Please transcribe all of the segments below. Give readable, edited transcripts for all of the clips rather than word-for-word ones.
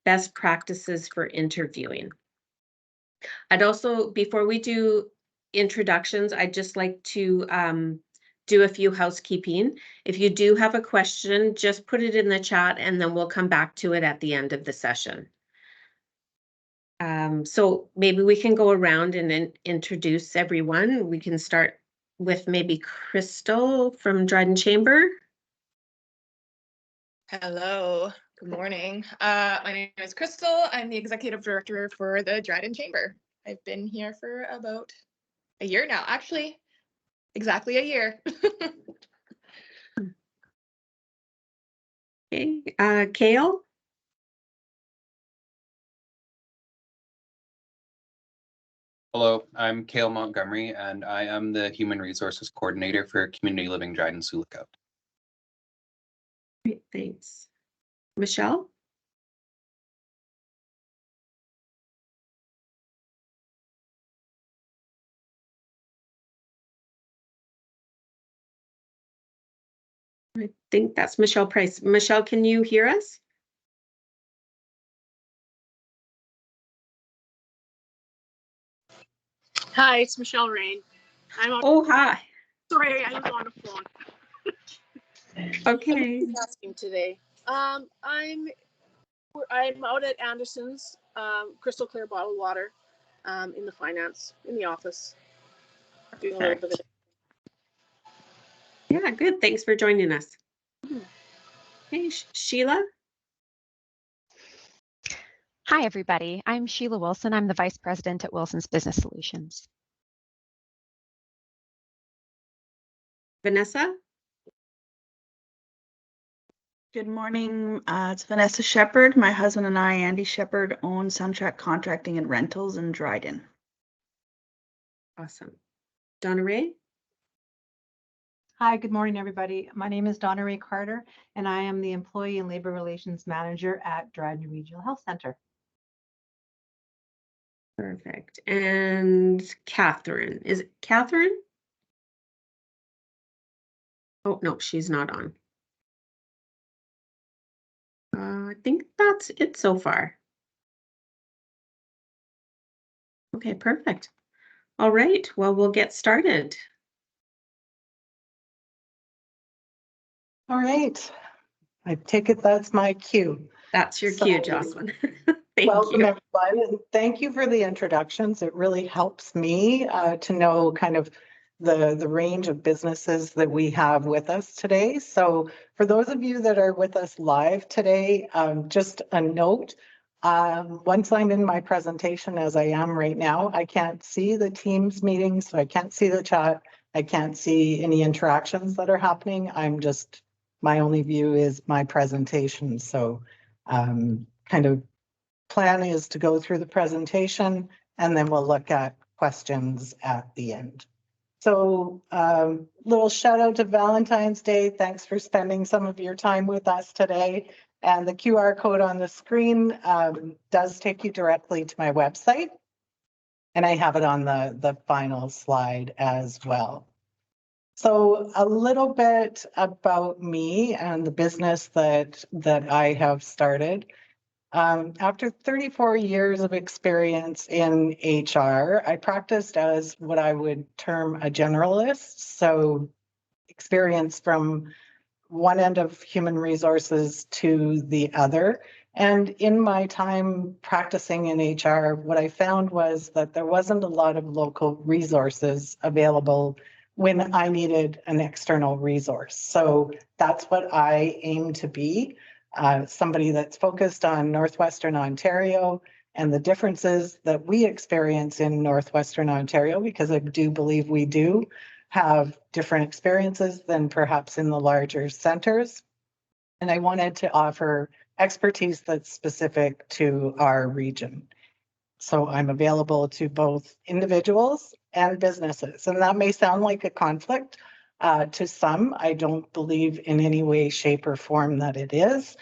best practices for interviewing. I'd also, before we do introductions, I'd just like to do a few housekeeping. If you do have a question, just put it in the chat and then we'll come back to it at the end of the session. So maybe we can go around and introduce everyone. We can start with maybe Crystal from Dryden Chamber. Hello, good morning. My name is Crystal. I'm the Executive Director for the Dryden Chamber. I've been here for about a year now, actually, exactly a year. Okay, Kale? Hello, I'm Cale Montgomery, and I am the Human Resources Coordinator for Community Living Dryden Sioux Lookout. Great, thanks. Michelle? I think that's Michelle Price. Michelle, can you hear us? Hi, it's Michelle Rain. Oh, hi. Sorry, I was on the phone. Okay. I'm asking today. I'm out at Anderson's, crystal clear bottled water, in the office. Doing a little bit of it. Yeah, good. Thanks for joining us. Hey, Sheila? Hi, everybody. I'm Sheila Wilson. I'm the Vice President at Wilson's Business Solutions. Vanessa? Good morning. It's Vanessa Shepard. My husband and I, Andy Shepard, own Soundtrack Contracting and Rentals in Dryden. Awesome. Donna Ray? Hi, good morning, everybody. My name is Donna Ray Carter, and I am the Employee and Labor Relations Manager at Dryden Regional Health Center. Perfect. And Catherine. Is it Catherine? Oh, no, she's not on. I think that's it so far. Okay, perfect. All right, well, we'll get started. All right. I take it that's my cue. That's your cue, Jocelyn. Welcome, everyone, and thank you for the introductions. It really helps me to know kind of the range of businesses that we have with us today. So for those of you that are with us live today, just a note, once I'm in my presentation, as I am right now, I can't see the Teams meeting, so I can't see the chat. I can't see any interactions that are happening. My only view is my presentation. So kind of plan is to go through the presentation and then we'll look at questions at the end. So little shout out to Valentine's Day. Thanks for spending some of your time with us today. And the QR code on the screen does take you directly to my website. And I have it on the final slide as well. So a little bit about me and the business that I have started. After 34 years of experience in HR, I practiced as what I would term a generalist. So experience from one end of human resources to the other. And in my time practicing in HR, what I found was that there wasn't a lot of local resources available when I needed an external resource. So that's what I aim to be. Somebody that's focused on Northwestern Ontario and the differences that we experience in Northwestern Ontario, because I do believe we do have different experiences than perhaps in the larger centers. And I wanted to offer expertise that's specific to our region. So I'm available to both individuals and businesses. And that may sound like a conflict to some. I don't believe in any way, shape, or form that it is.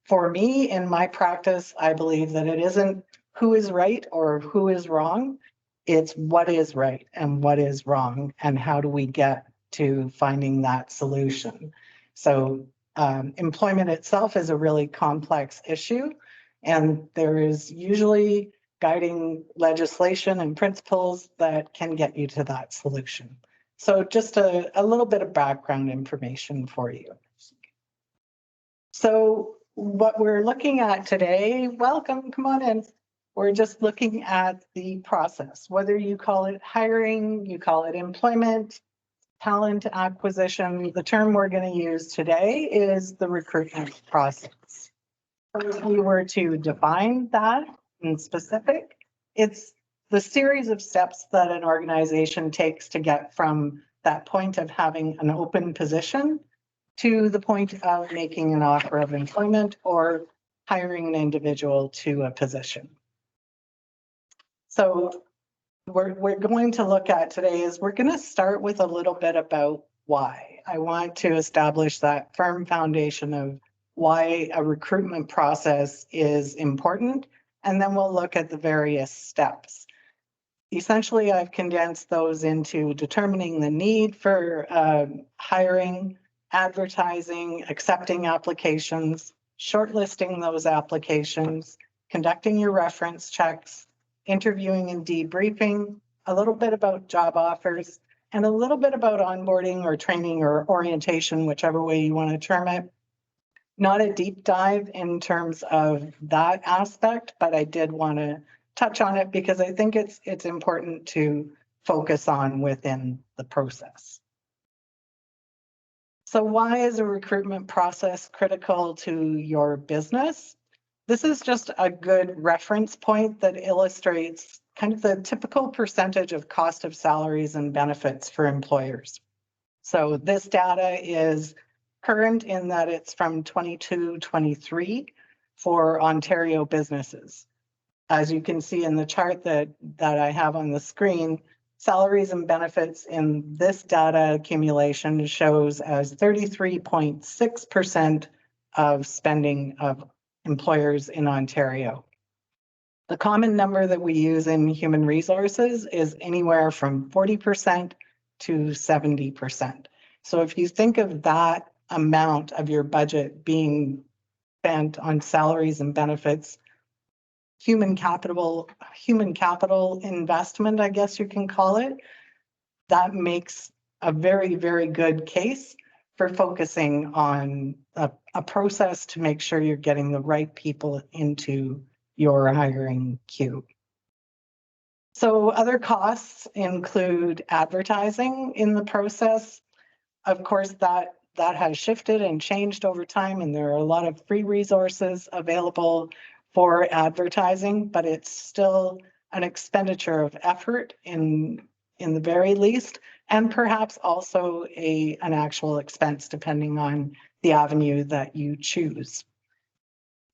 For me, in my practice, I believe that it isn't who is right or who is wrong. It's what is right and what is wrong, and how do we get to finding that solution. So employment itself is a really complex issue. And there is usually guiding legislation and principles that can get you to that solution. So just a little bit of background information for you. So what we're looking at today, welcome, come on in. We're just looking at the process, whether you call it hiring, you call it employment, talent acquisition. The term we're going to use today is the recruitment process. If we were to define that in specific, it's the series of steps that an organization takes to get from that point of having an open position to the point of making an offer of employment or hiring an individual to a position. So we're going to look at today is we're going to start with a little bit about why. I want to establish that firm foundation of why a recruitment process is important, and then we'll look at the various steps. Essentially, I've condensed those into determining the need for hiring, advertising, accepting applications, shortlisting those applications, conducting your reference checks, interviewing and debriefing, a little bit about job offers, and a little bit about onboarding or training or orientation, whichever way you want to term it. Not a deep dive in terms of that aspect, but I did want to touch on it because I think it's important to focus on within the process. So why is a recruitment process critical to your business? This is just a good reference point that illustrates kind of the typical percentage of cost of salaries and benefits for employers. So this data is current in that it's from 22-23 for Ontario businesses. As you can see in the chart that I have on the screen, salaries and benefits in this data accumulation shows as 33.6% of spending of employers in Ontario. The common number that we use in human resources is anywhere from 40% to 70%. So if you think of that amount of your budget being spent on salaries and benefits, human capital investment, I guess you can call it, that makes a very, very good case for focusing on a process to make sure you're getting the right people into your hiring queue. So other costs include advertising in the process. Of course, that has shifted and changed over time, and there are a lot of free resources available for advertising, but it's still an expenditure of effort in the very least, and perhaps also an actual expense depending on the avenue that you choose.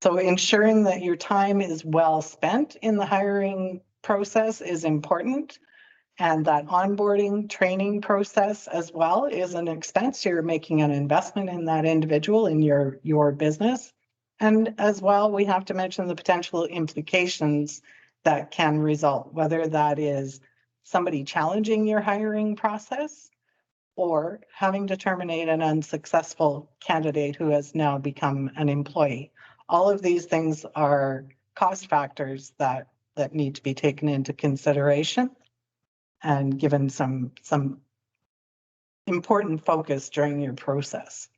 So ensuring that your time is well spent in the hiring process is important, and that onboarding training process as well is an expense. You're making an investment in that individual in your business. And as well, we have to mention the potential implications that can result, whether that is somebody challenging your hiring process or having to terminate an unsuccessful candidate who has now become an employee. All of these things are cost factors that need to be taken into consideration and given some important focus during your process.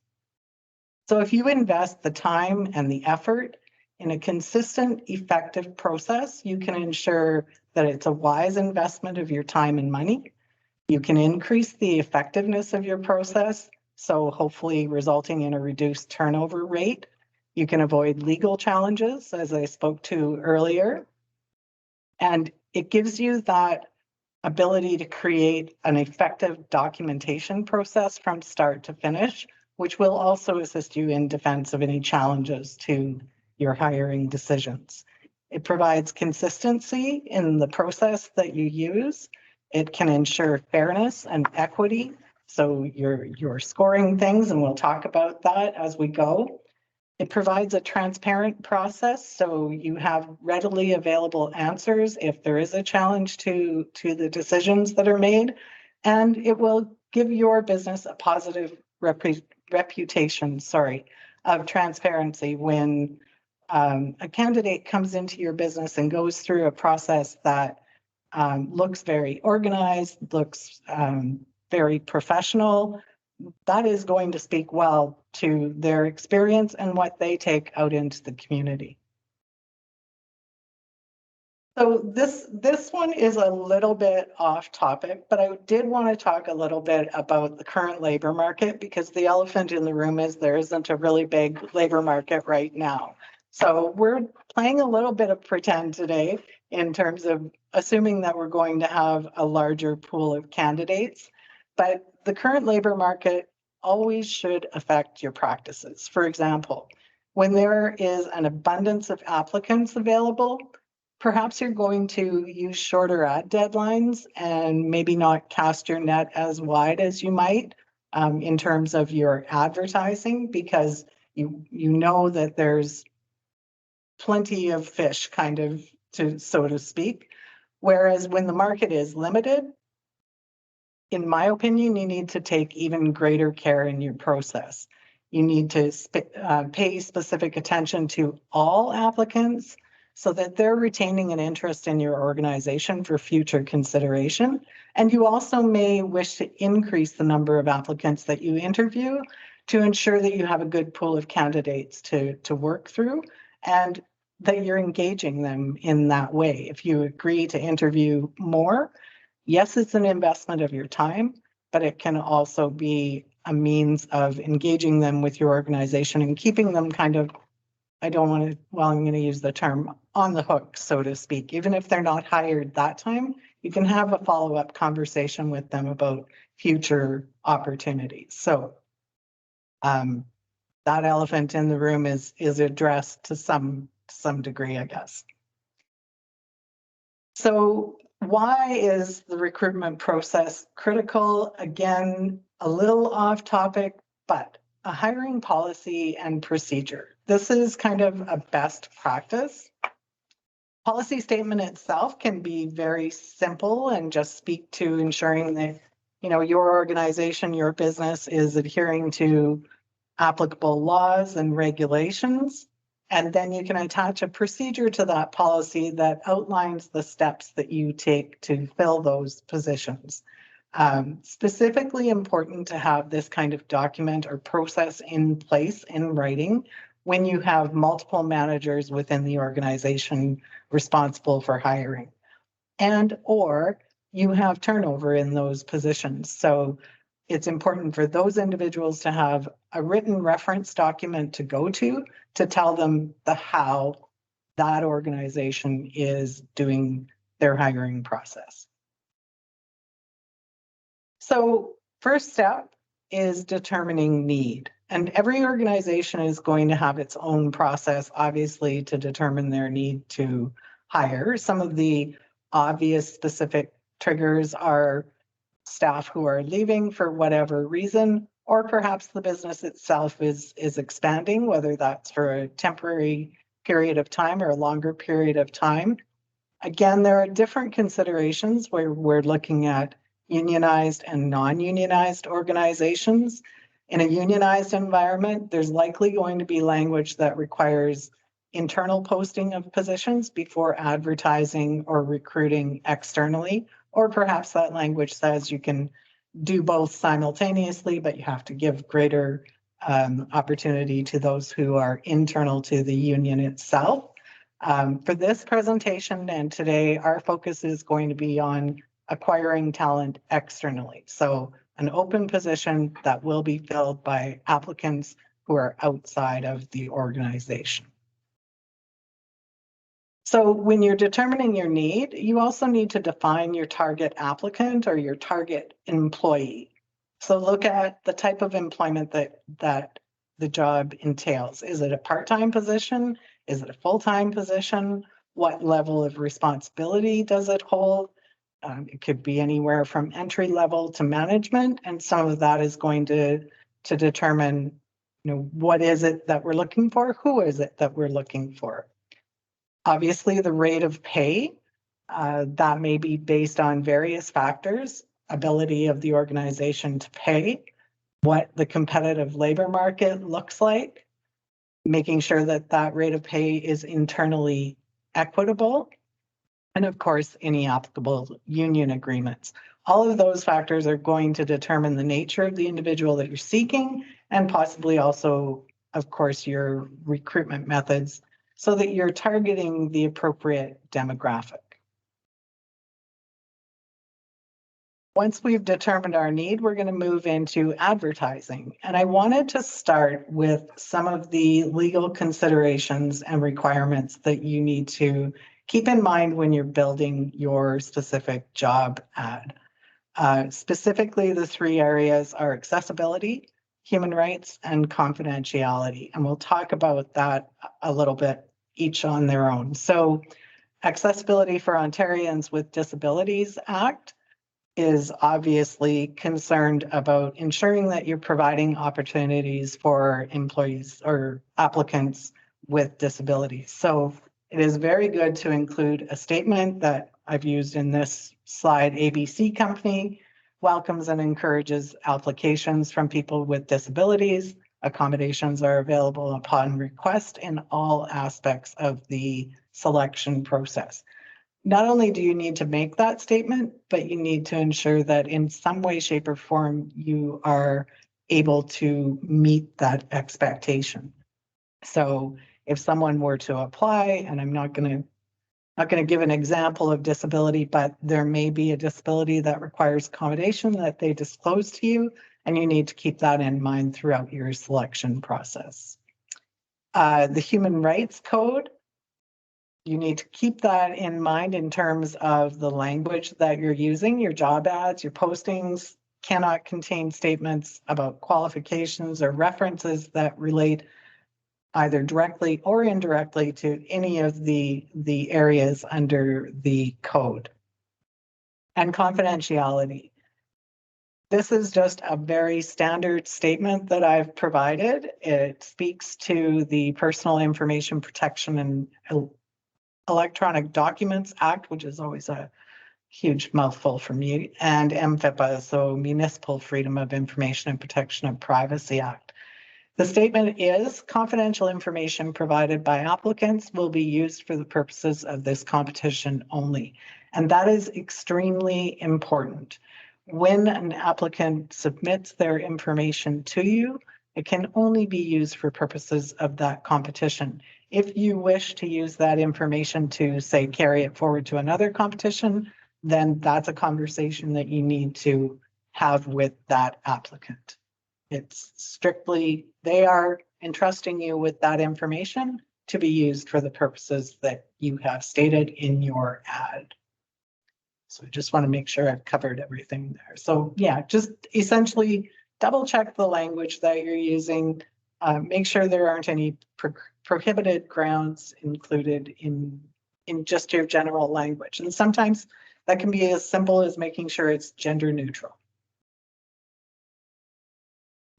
So if you invest the time and the effort in a consistent, effective process, you can ensure that it's a wise investment of your time and money. You can increase the effectiveness of your process, so hopefully resulting in a reduced turnover rate. You can avoid legal challenges, as I spoke to earlier. And it gives you that ability to create an effective documentation process from start to finish, which will also assist you in defense of any challenges to your hiring decisions. It provides consistency in the process that you use. It can ensure fairness and equity. So you're scoring things, and we'll talk about that as we go. It provides a transparent process, so you have readily available answers if there is a challenge to the decisions that are made, and it will give your business a positive reputation, of transparency when a candidate comes into your business and goes through a process that looks very organized, looks very professional, that is going to speak well to their experience and what they take out into the community. So this one is a little bit off topic, but I did want to talk a little bit about the current labor market, because the elephant in the room is there isn't a really big labor market right now. So we're playing a little bit of pretend today in terms of assuming that we're going to have a larger pool of candidates, but the current labor market always should affect your practices. For example, when there is an abundance of applicants available, perhaps you're going to use shorter ad deadlines and maybe not cast your net as wide as you might in terms of your advertising, because you know that there's plenty of fish, kind of, so to speak. Whereas when the market is limited, in my opinion, you need to take even greater care in your process. You need to pay specific attention to all applicants so that they're retaining an interest in your organization for future consideration. And you also may wish to increase the number of applicants that you interview to ensure that you have a good pool of candidates to work through, and that you're engaging them in that way. If you agree to interview more, yes, it's an investment of your time, but it can also be a means of engaging them with your organization and keeping them kind of, I don't want to, well, I'm going to use the term on the hook, so to speak. Even if they're not hired that time, you can have a follow-up conversation with them about future opportunities. So that elephant in the room is addressed to some degree, I guess. So why is the recruitment process critical? Again, a little off topic, but a hiring policy and procedure. This is kind of a best practice. Policy statement itself can be very simple and just speak to ensuring that, you know, your organization, your business is adhering to applicable laws and regulations. And then you can attach a procedure to that policy that outlines the steps that you take to fill those positions. Specifically important to have this kind of document or process in place in writing when you have multiple managers within the organization responsible for hiring, and or you have turnover in those positions. So it's important for those individuals to have a written reference document to go to tell them the how that organization is doing their hiring process. So first step is determining need. And every organization is going to have its own process, obviously, to determine their need to hire. Some of the obvious specific triggers are staff who are leaving for whatever reason, or perhaps the business itself is expanding, whether that's for a temporary period of time or a longer period of time. Again, there are different considerations where we're looking at unionized and non-unionized organizations. In a unionized environment, there's likely going to be language that requires internal posting of positions before advertising or recruiting externally, or perhaps that language says you can do both simultaneously, but you have to give greater opportunity to those who are internal to the union itself. For this presentation and today, our focus is going to be on acquiring talent externally. So an open position that will be filled by applicants who are outside of the organization. So when you're determining your need, you also need to define your target applicant or your target employee. So look at the type of employment that the job entails. Is it a part-time position? Is it a full-time position? What level of responsibility does it hold? It could be anywhere from entry level to management, and some of that is going to determine, you know, what is it that we're looking for? Who is it that we're looking for? Obviously, the rate of pay, that may be based on various factors, ability of the organization to pay, what the competitive labor market looks like, making sure that that rate of pay is internally equitable, and of course, any applicable union agreements. All of those factors are going to determine the nature of the individual that you're seeking, and possibly also, of course, your recruitment methods, so that you're targeting the appropriate demographic. Once we've determined our need, we're going to move into advertising. And I wanted to start with some of the legal considerations and requirements that you need to keep in mind when you're building your specific job ad. Specifically, the three areas are accessibility, human rights, and confidentiality. And we'll talk about that a little bit each on their own. So Accessibility for Ontarians with Disabilities Act is obviously concerned about ensuring that you're providing opportunities for employees or applicants with disabilities. So it is very good to include a statement that I've used in this slide. ABC Company welcomes and encourages applications from people with disabilities. Accommodations are available upon request in all aspects of the selection process. Not only do you need to make that statement, but you need to ensure that in some way, shape, or form, you are able to meet that expectation. So if someone were to apply, and I'm not going to give an example of disability, but there may be a disability that requires accommodation that they disclose to you, and you need to keep that in mind throughout your selection process. The Human Rights Code, you need to keep that in mind in terms of the language that you're using. Your job ads, your postings cannot contain statements about qualifications or references that relate either directly or indirectly to any of the areas under the code. And confidentiality. This is just a very standard statement that I've provided. It speaks to the Personal Information Protection and Electronic Documents Act, which is always a huge mouthful for me, and MFIPA, so Municipal Freedom of Information and Protection of Privacy Act. The statement is confidential information provided by applicants will be used for the purposes of this competition only. And that is extremely important. When an applicant submits their information to you, it can only be used for purposes of that competition. If you wish to use that information to, say, carry it forward to another competition, then that's a conversation that you need to have with that applicant. It's strictly, they are entrusting you with that information to be used for the purposes that you have stated in your ad. So I just want to make sure I've covered everything there. So yeah, just essentially double check the language that you're using. Make sure there aren't any prohibited grounds included in just your general language. And sometimes that can be as simple as making sure it's gender neutral.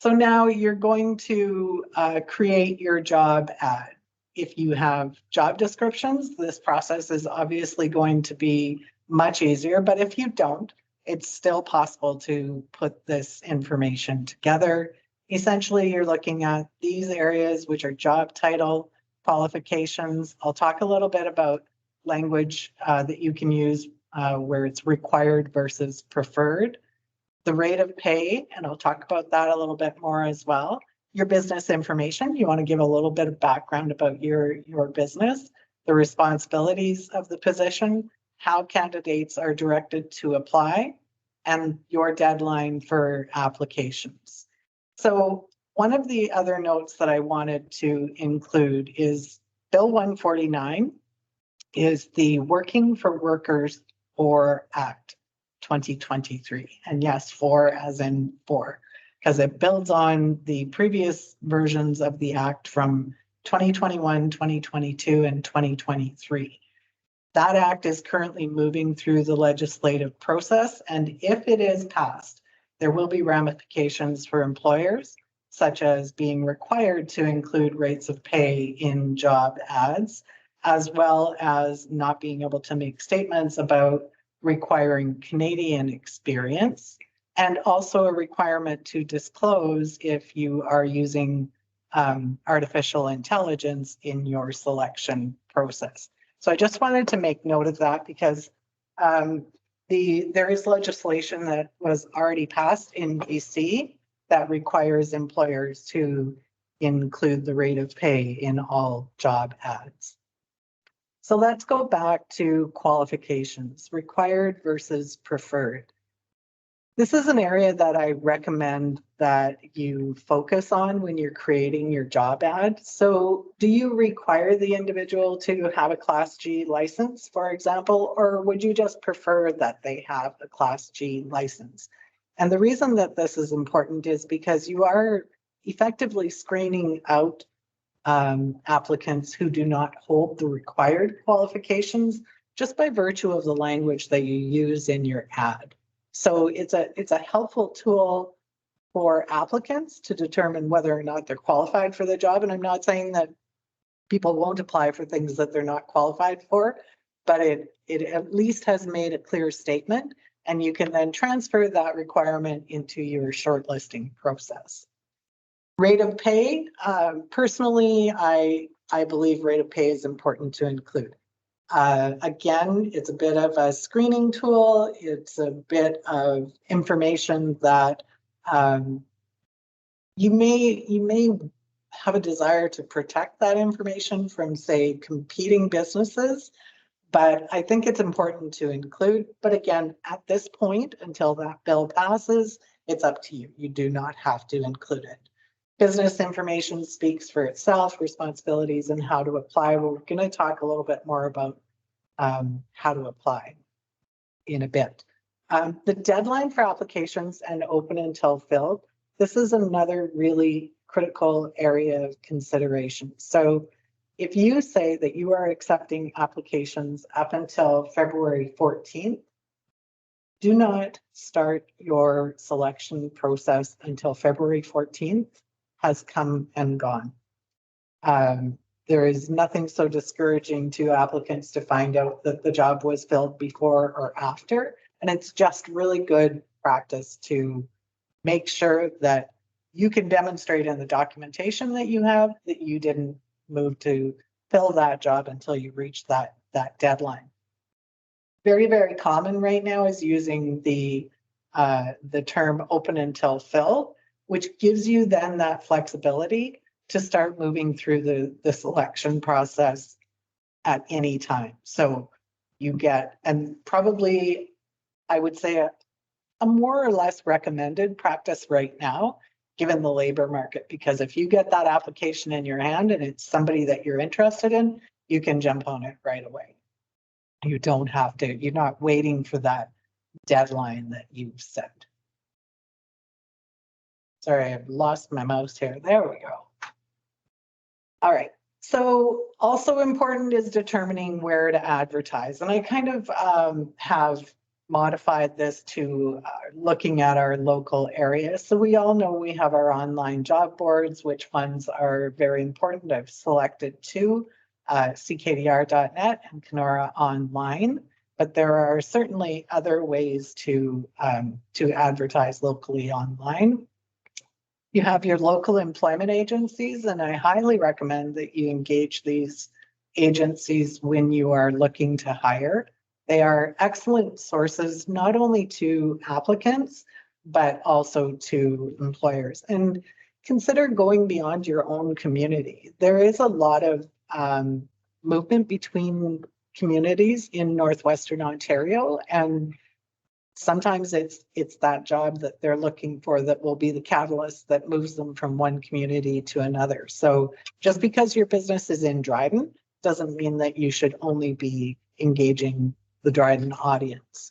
So now you're going to create your job ad. If you have job descriptions, this process is obviously going to be much easier, but if you don't, it's still possible to put this information together. Essentially, you're looking at these areas, which are job title, qualifications. I'll talk a little bit about language that you can use where it's required versus preferred. The rate of pay, and I'll talk about that a little bit more as well. Your business information, you want to give a little bit of background about your business, the responsibilities of the position, how candidates are directed to apply, and your deadline for applications. So one of the other notes that I wanted to include is Bill 149 is the Working for Workers or Act 2023. And yes, 4 as in 4, because it builds on the previous versions of the Act from 2021, 2022, and 2023. That Act is currently moving through the legislative process, and if it is passed, there will be ramifications for employers, such as being required to include rates of pay in job ads, as well as not being able to make statements about requiring Canadian experience, and also a requirement to disclose if you are using artificial intelligence in your selection process. So I just wanted to make note of that because there is legislation that was already passed in BC that requires employers to include the rate of pay in all job ads. So let's go back to qualifications, required versus preferred. This is an area that I recommend that you focus on when you're creating your job ad. So do you require the individual to have a Class G license, for example, or would you just prefer that they have a Class G license? And the reason that this is important is because you are effectively screening out applicants who do not hold the required qualifications just by virtue of the language that you use in your ad. So it's a helpful tool for applicants to determine whether or not they're qualified for the job. And I'm not saying that people won't apply for things that they're not qualified for, but it at least has made a clear statement, and you can then transfer that requirement into your shortlisting process. Rate of pay, personally, I believe rate of pay is important to include. Again, it's a bit of a screening tool. It's a bit of information that you may have a desire to protect that information from, say, competing businesses, but I think it's important to include. But again, at this point, until that bill passes, it's up to you. You do not have to include it. Business information speaks for itself, responsibilities and how to apply. We're going to talk a little bit more about how to apply in a bit. The deadline for applications and open until filled. This is another really critical area of consideration. So if you say that you are accepting applications up until February 14th, do not start your selection process until February 14th has come and gone. There is nothing so discouraging to applicants to find out that the job was filled before or after. And it's just really good practice to make sure that you can demonstrate in the documentation that you have that you didn't move to fill that job until you reach that deadline. Very, very common right now is using the term open until fill, which gives you then that flexibility to start moving through the selection process at any time. So you get, and probably I would say a more or less recommended practice right now, given the labor market, because if you get that application in your hand and it's somebody that you're interested in, you can jump on it right away. You don't have to, you're not waiting for that deadline that you've set. Sorry, I've lost my mouse here. There we go. All right. So also important is determining where to advertise. And I kind of have modified this to looking at our local area. So we all know we have our online job boards, which ones are very important. I've selected two, ckdr.net and Kenora Online, but there are certainly other ways to advertise locally online. You have your local employment agencies, and I highly recommend that you engage these agencies when you are looking to hire. They are excellent sources, not only to applicants, but also to employers. And consider going beyond your own community. There is a lot of movement between communities in Northwestern Ontario, and sometimes it's that job that they're looking for that will be the catalyst that moves them from one community to another. So just because your business is in Dryden doesn't mean that you should only be engaging the Dryden audience.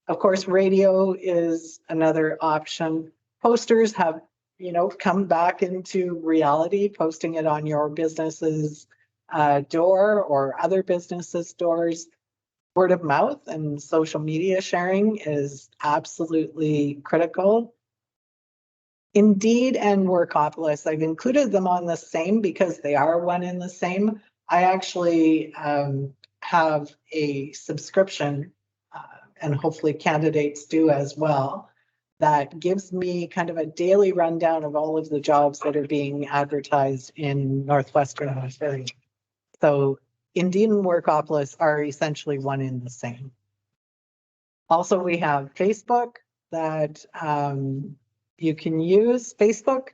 Of course, radio is another option. Posters have, come back into reality, posting it on your business's door or other businesses' doors. Word of mouth and social media sharing is absolutely critical. Indeed and Workopolis, I've included them on the same because they are one and the same. I actually have a subscription, and hopefully candidates do as well, that gives me kind of a daily rundown of all of the jobs that are being advertised in Northwestern Ontario. So Indeed and Workopolis are essentially one and the same. Also, we have Facebook that you can use. Facebook,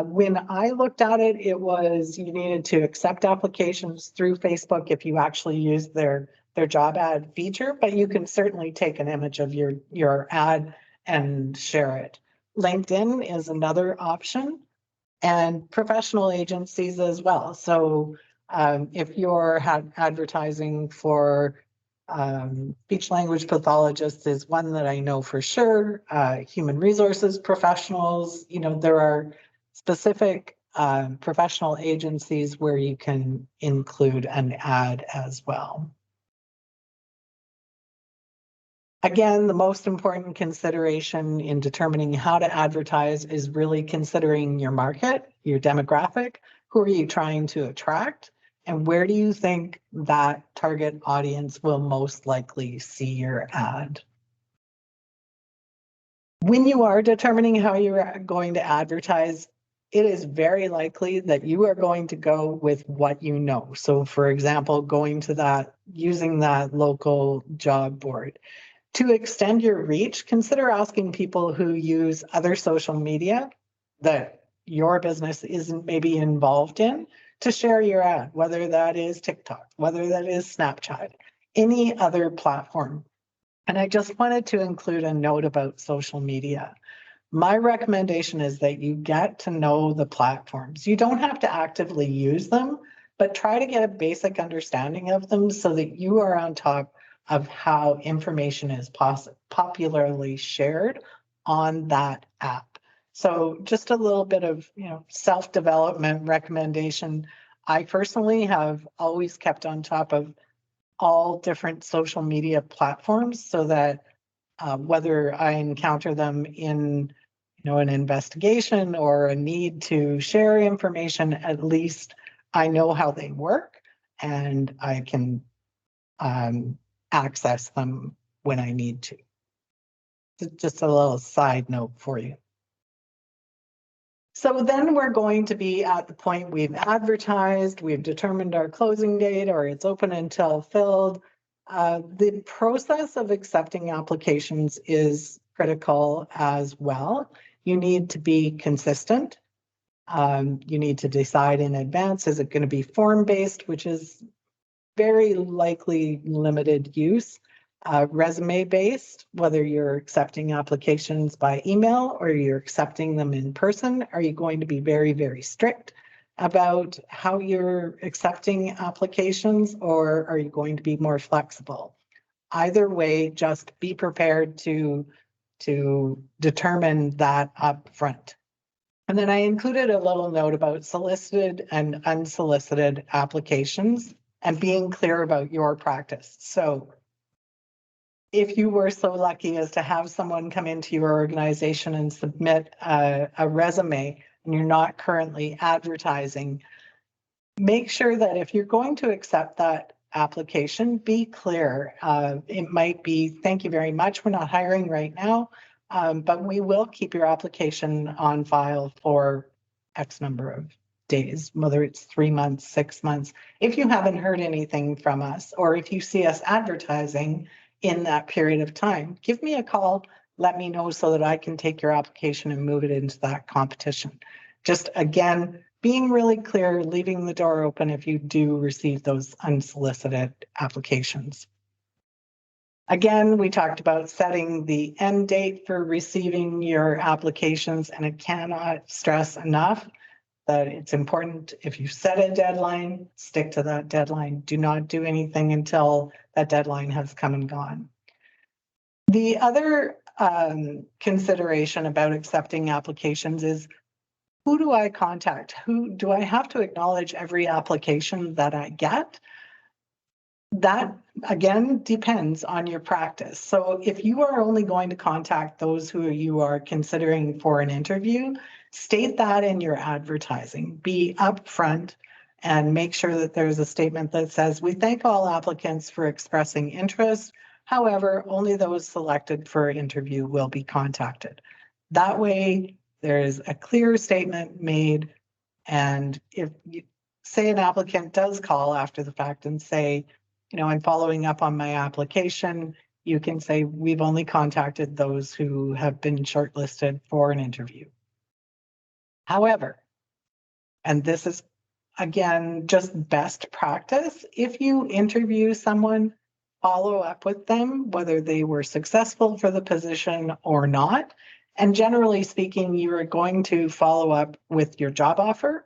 when I looked at it, it was you needed to accept applications through Facebook if you actually use their job ad feature, but you can certainly take an image of your ad and share it. LinkedIn is another option, and professional agencies as well. So if you're advertising for speech language pathologists is one that I know for sure. Human resources professionals, there are specific professional agencies where you can include an ad as well. Again, the most important consideration in determining how to advertise is really considering your market, your demographic. Who are you trying to attract? And where do you think that target audience will most likely see your ad? When you are determining how you're going to advertise, it is very likely that you are going to go with what you know. So for example, using that local job board. To extend your reach, consider asking people who use other social media that your business isn't maybe involved in to share your ad, whether that is TikTok, whether that is Snapchat, any other platform. And I just wanted to include a note about social media. My recommendation is that you get to know the platforms. You don't have to actively use them, but try to get a basic understanding of them so that you are on top of how information is popularly shared on that app. So just a little bit of self-development recommendation. I personally have always kept on top of all different social media platforms so that whether I encounter them in an investigation or a need to share information, at least I know how they work and I can access them when I need to. Just a little side note for you. So then we're going to be at the point we've advertised, we've determined our closing date, or it's open until filled. The process of accepting applications is critical as well. You need to be consistent. You need to decide in advance, is it going to be form-based, which is very likely limited use, resume-based, whether you're accepting applications by email or you're accepting them in person. Are you going to be very, very strict about how you're accepting applications, or are you going to be more flexible? Either way, just be prepared to determine that up front. And then I included a little note about solicited and unsolicited applications and being clear about your practice. So if you were so lucky as to have someone come into your organization and submit a resume and you're not currently advertising, make sure that if you're going to accept that application, be clear. It might be, thank you very much, we're not hiring right now, but we will keep your application on file for X number of days, whether it's 3 months, 6 months. If you haven't heard anything from us, or if you see us advertising in that period of time, give me a call, let me know so that I can take your application and move it into that competition. Just again, being really clear, leaving the door open if you do receive those unsolicited applications. Again, we talked about setting the end date for receiving your applications, and I cannot stress enough that it's important, if you set a deadline, stick to that deadline. Do not do anything until that deadline has come and gone. The other consideration about accepting applications is, who do I contact? Who do I have to acknowledge every application that I get? That, again, depends on your practice. So if you are only going to contact those who you are considering for an interview, state that in your advertising. Be upfront and make sure that there's a statement that says, we thank all applicants for expressing interest. However, only those selected for interview will be contacted. That way, there's a clear statement made. And if you say an applicant does call after the fact and say, you know, I'm following up on my application, you can say, we've only contacted those who have been shortlisted for an interview. However, and this is, again, just best practice, if you interview someone, follow up with them, whether they were successful for the position or not. And generally speaking, you are going to follow up with your job offer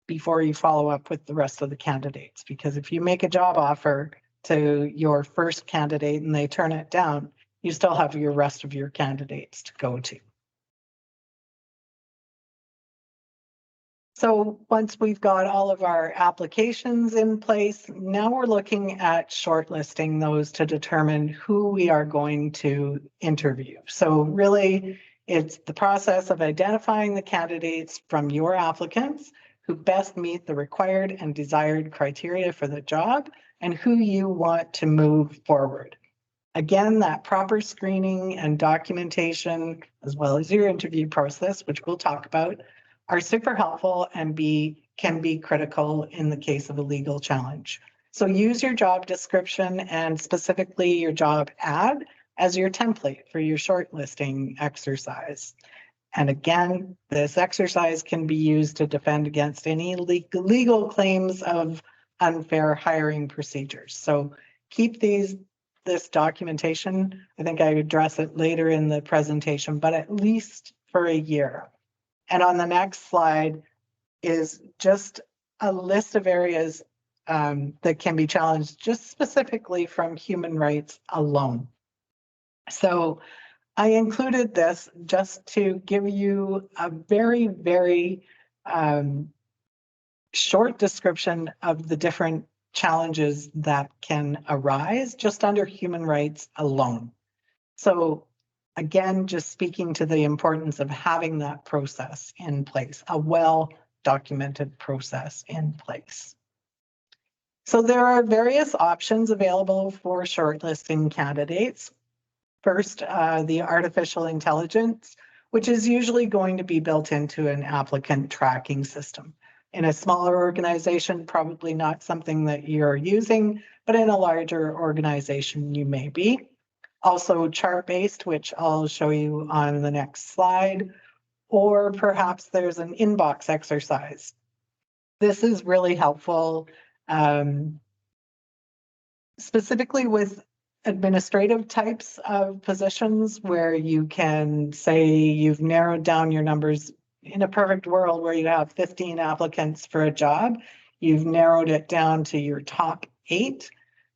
before you follow up with the rest of the candidates. Because if you make a job offer to your first candidate and they turn it down, you still have your rest of your candidates to go to. So once we've got all of our applications in place, now we're looking at shortlisting those to determine who we are going to interview. So really, it's the process of identifying the candidates from your applicants who best meet the required and desired criteria for the job and who you want to move forward. Again, that proper screening and documentation, as well as your interview process, which we'll talk about, are super helpful and can be critical in the case of a legal challenge. So use your job description and specifically your job ad as your template for your shortlisting exercise. And again, this exercise can be used to defend against any legal claims of unfair hiring procedures. So keep this documentation. I think I address it later in the presentation, but at least for a year. And on the next slide is just a list of areas that can be challenged just specifically from human rights alone. So I included this just to give you a very, very short description of the different challenges that can arise just under human rights alone. So again, just speaking to the importance of having that process in place, a well-documented process in place. So there are various options available for shortlisting candidates. First, the artificial intelligence, which is usually going to be built into an applicant tracking system. In a smaller organization, probably not something that you're using, but in a larger organization, you may be. Also chart-based, which I'll show you on the next slide, or perhaps there's an inbox exercise. This is really helpful, specifically with administrative types of positions where you can say you've narrowed down your numbers. In a perfect world where you have 15 applicants for a job, you've narrowed it down to your top 8.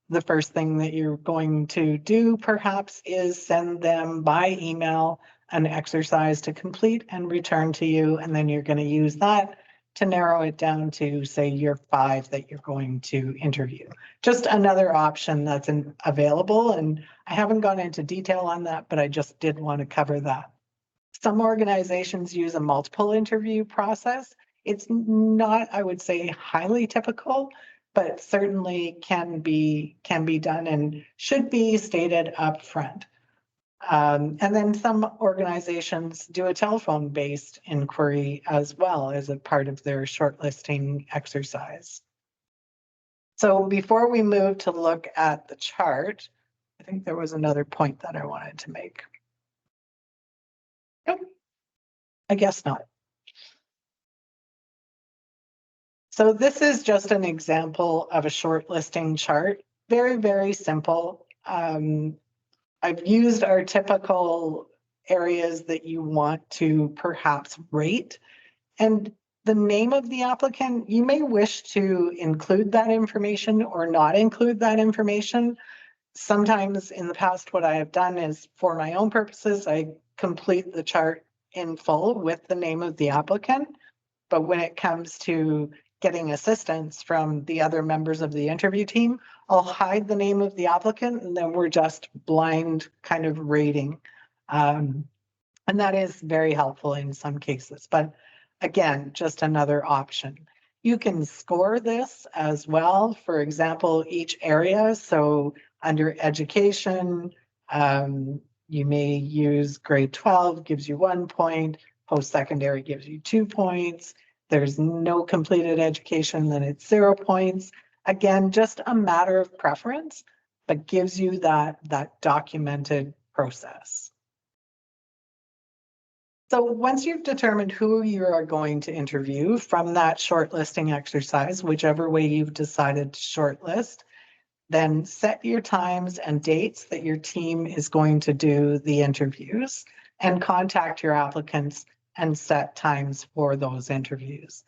The first thing that you're going to do perhaps is send them by email an exercise to complete and return to you. And then you're going to use that to narrow it down to, say, your 5 that you're going to interview. Just another option that's available. And I haven't gone into detail on that, but I just did want to cover that. Some organizations use a multiple interview process. It's not, I would say, highly typical, but certainly can be done and should be stated up front. And then some organizations do a telephone-based inquiry as well as a part of their shortlisting exercise. So before we move to look at the chart, I think there was another point that I wanted to make. Nope, I guess not. So this is just an example of a shortlisting chart. Very, very simple. I've used our typical areas that you want to perhaps rate. And the name of the applicant, you may wish to include that information or not include that information. Sometimes in the past, what I have done is, for my own purposes, I complete the chart in full with the name of the applicant. But when it comes to getting assistance from the other members of the interview team, I'll hide the name of the applicant and then we're just blind kind of rating. And that is very helpful in some cases, but again, just another option. You can score this as well. For example, each area. So Under education, you may use grade 12, gives you 1 point, post-secondary gives you 2 points. There's no completed education, then it's 0 points. Again, just a matter of preference, but gives you that documented process. So once you've determined who you are going to interview from that shortlisting exercise, whichever way you've decided to shortlist, then set your times and dates that your team is going to do the interviews and contact your applicants and set times for those interviews.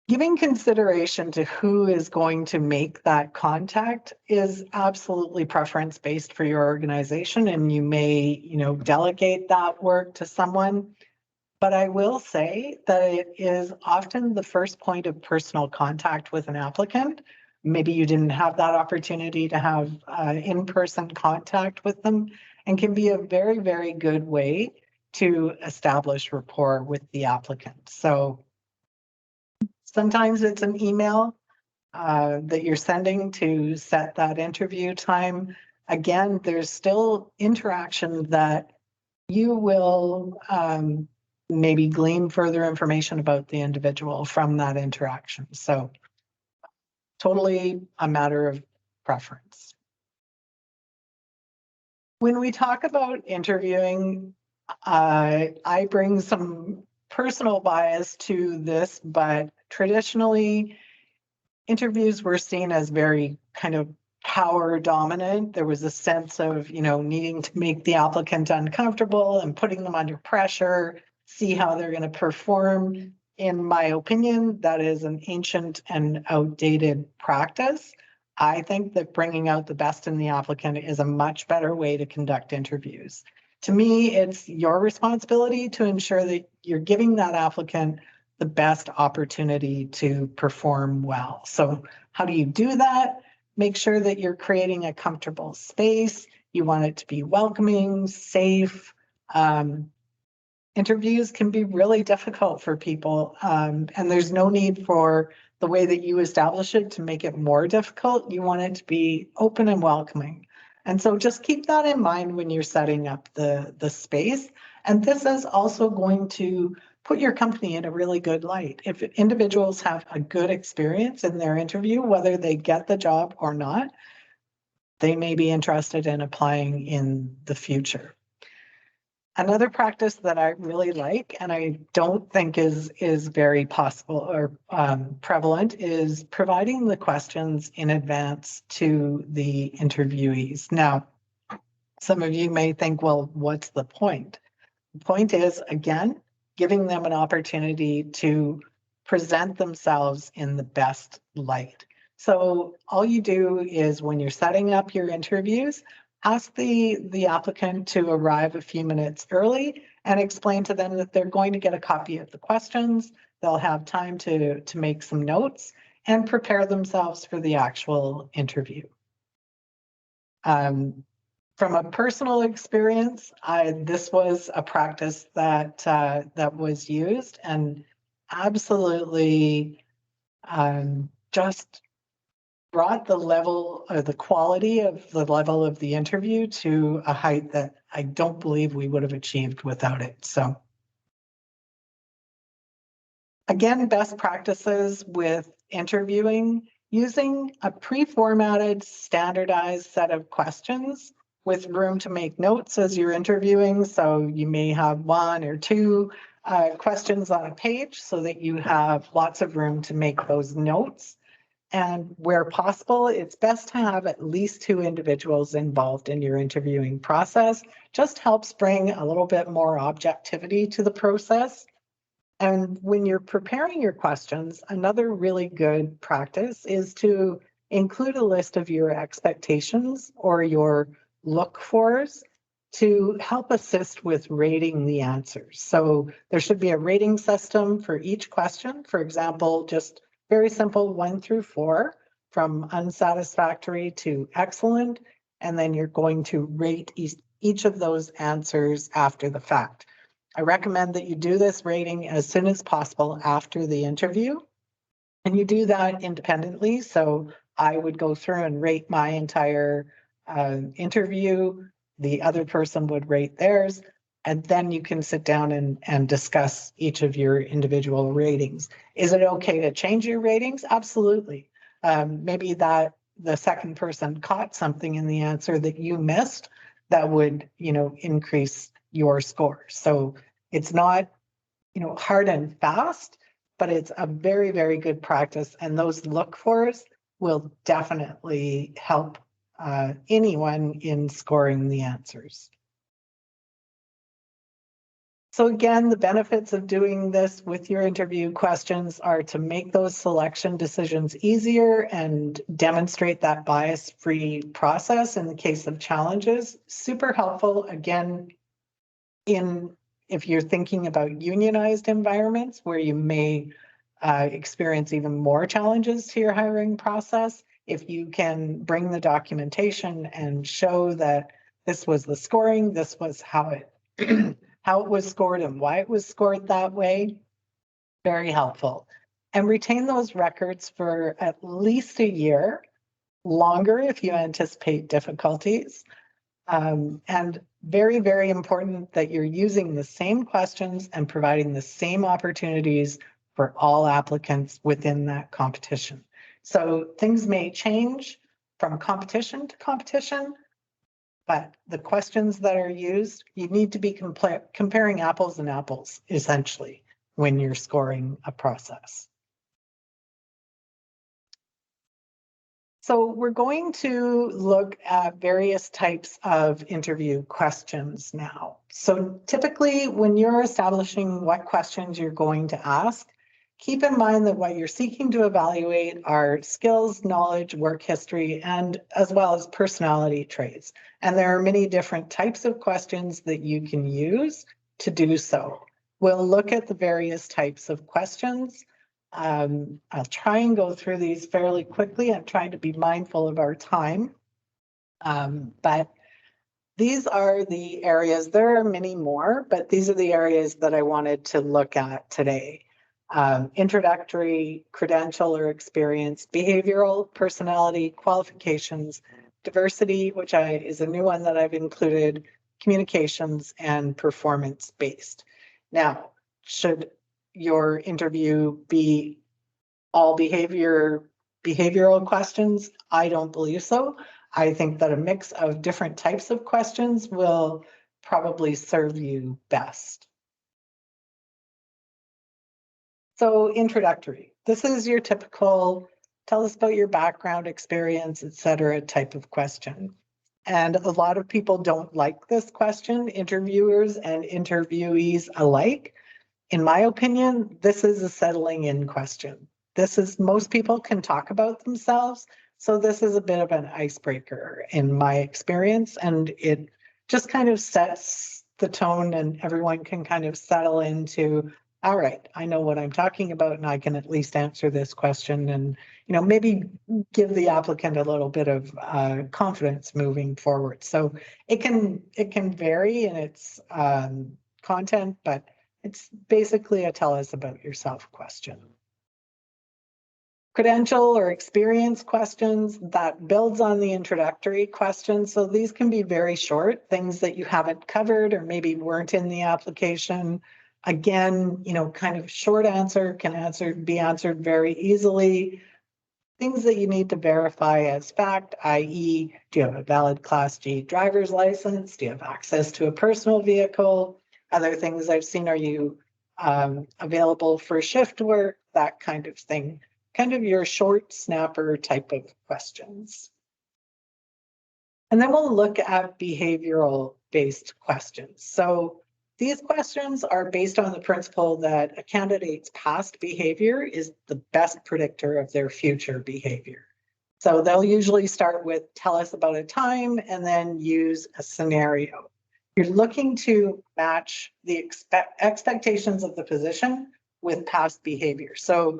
Giving consideration to who is going to make that contact is absolutely preference-based for your organization, and you may, delegate that work to someone. But I will say that it is often the first point of personal contact with an applicant. Maybe you didn't have that opportunity to have in-person contact with them, and can be a very, very good way to establish rapport with the applicant. So sometimes it's an email that you're sending to set that interview time. Again, there's still interaction that you will maybe glean further information about the individual from that interaction. So totally a matter of preference. When we talk about interviewing, I bring some personal bias to this, but traditionally interviews were seen as very kind of power dominant. There was a sense of, needing to make the applicant uncomfortable and putting them under pressure, see how they're going to perform. In my opinion, that is an ancient and outdated practice. I think that bringing out the best in the applicant is a much better way to conduct interviews. To me, it's your responsibility to ensure that you're giving that applicant the best opportunity to perform well. So how do you do that? Make sure that you're creating a comfortable space. You want it to be welcoming, safe. Interviews can be really difficult for people, and there's no need for the way that you establish it to make it more difficult. You want it to be open and welcoming. And so just keep that in mind when you're setting up the space. And this is also going to put your company in a really good light. If individuals have a good experience in their interview, whether they get the job or not, they may be interested in applying in the future. Another practice that I really like, and I don't think is very possible or prevalent, is providing the questions in advance to the interviewees. Now, some of you may think, well, what's the point? The point is, again, giving them an opportunity to present themselves in the best light. So all you do is when you're setting up your interviews, ask the applicant to arrive a few minutes early and explain to them that they're going to get a copy of the questions. They'll have time to make some notes and prepare themselves for the actual interview. From a personal experience, this was a practice that was used and absolutely just brought the level or the quality of the level of the interview to a height that I don't believe we would have achieved without it. So again, best practices with interviewing, using a pre-formatted standardized set of questions with room to make notes as you're interviewing. So you may have 1 or 2 questions on a page so that you have lots of room to make those notes. And where possible, it's best to have at least 2 individuals involved in your interviewing process. Just helps bring a little bit more objectivity to the process. And when you're preparing your questions, another really good practice is to include a list of your expectations or your look-fors to help assist with rating the answers. So there should be a rating system for each question. For example, just very simple 1 through 4, from unsatisfactory to excellent, and then you're going to rate each of those answers after the fact. I recommend that you do this rating as soon as possible after the interview, and you do that independently. So I would go through and rate my entire interview. The other person would rate theirs. And then you can sit down and discuss each of your individual ratings. Is it okay to change your ratings? Absolutely. Maybe that the second person caught something in the answer that you missed that would, increase your score. So it's not, hard and fast, but it's a very, very good practice. And those look-fors will definitely help anyone in scoring the answers. So again, the benefits of doing this with your interview questions are to make those selection decisions easier and demonstrate that bias-free process in the case of challenges. Super helpful, again, if you're thinking about unionized environments where you may experience even more challenges to your hiring process. If you can bring the documentation and show that this was the scoring, this was how it how it was scored and why it was scored that way, very helpful. And retain those records for at least a year, longer if you anticipate difficulties. And very, very important that you're using the same questions and providing the same opportunities for all applicants within that competition. So things may change from competition to competition, but the questions that are used, you need to be comparing apples and apples, essentially, when you're scoring a process. So we're going to look at various types of interview questions now. So typically when you're establishing what questions you're going to ask, keep in mind that what you're seeking to evaluate are skills, knowledge, work history, and as well as personality traits. And there are many different types of questions that you can use to do so. We'll look at the various types of questions. I'll try and go through these fairly quickly. I'm trying to be mindful of our time. But these are the areas, there are many more, but these are the areas that I wanted to look at today. Introductory, credential or experience, behavioral, personality, qualifications, diversity, which is a new one that I've included, communications, and performance-based. Now, should your interview be all behavioral questions? I don't believe so. I think that a mix of different types of questions will probably serve you best. So introductory. This is your typical, tell us about your background, experience, etc. type of question. And a lot of people don't like this question, interviewers and interviewees alike. In my opinion, this is a settling in question. Most people can talk about themselves. So this is a bit of an icebreaker in my experience, and it just kind of sets the tone and everyone can kind of settle into, all right, I know what I'm talking about and I can at least answer this question and, maybe give the applicant a little bit of confidence moving forward. So it can vary in its content, but it's basically a tell us about yourself question. Credential or experience questions that builds on the introductory questions. So these can be very short, things that you haven't covered or maybe weren't in the application. Again, kind of short answer can be answered very easily. Things that you need to verify as fact, i.e., do you have a valid Class G driver's license? Do you have access to a personal vehicle? Other things I've seen, are you available for shift work? That kind of thing. Kind of your short snapper type of questions. And then we'll look at behavioral based questions. So these questions are based on the principle that a candidate's past behavior is the best predictor of their future behavior. So they'll usually start with tell us about a time and then use a scenario. You're looking to match the expectations of the position with past behavior. So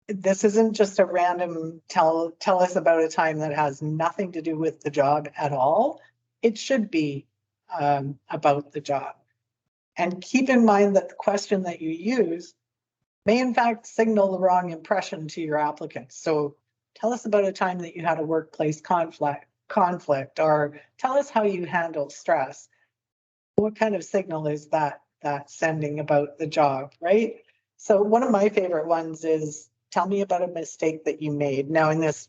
this isn't just a random tell us about a time that has nothing to do with the job at all. It should be about the job. And keep in mind that the question that you use may in fact signal the wrong impression to your applicant. So tell us about a time that you had a workplace conflict, or tell us how you handle stress. What kind of signal is that sending about the job, right? So one of my favorite ones is, tell me about a mistake that you made. Now in this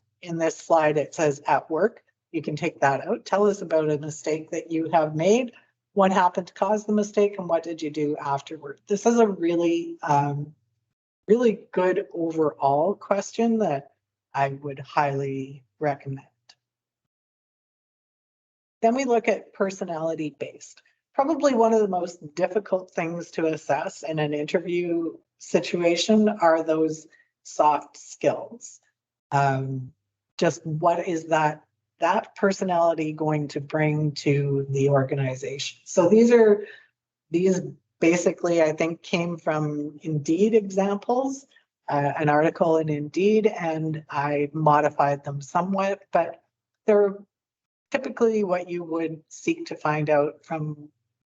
slide, it says at work. You can take that out. Tell us about a mistake that you have made. What happened to cause the mistake, and what did you do afterward? This is a really, really good overall question that I would highly recommend. Then we look at personality based. Probably one of the most difficult things to assess in an interview situation are those soft skills. Just what is that personality going to bring to the organization? So these basically, I think, came from Indeed examples, an article in Indeed, and I modified them somewhat, but they're typically what you would seek to find out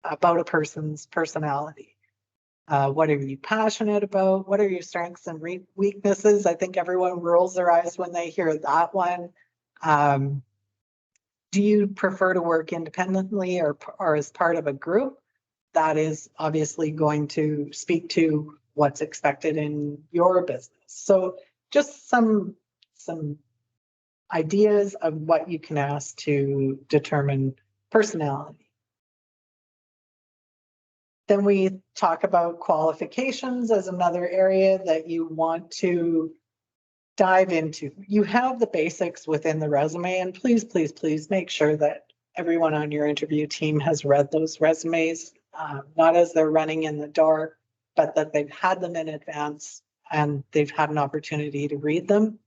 about a person's personality. What are you passionate about? What are your strengths and weaknesses? I think everyone rolls their eyes when they hear that one. Do you prefer to work independently or as part of a group? That is obviously going to speak to what's expected in your business. So just some ideas of what you can ask to determine personality. Then we talk about qualifications as another area that you want to dive into. You have the basics within the resume, and please, please, please make sure that everyone on your interview team has read those resumes, not as they're running in the door, but that they've had them in advance and they've had an opportunity to read them.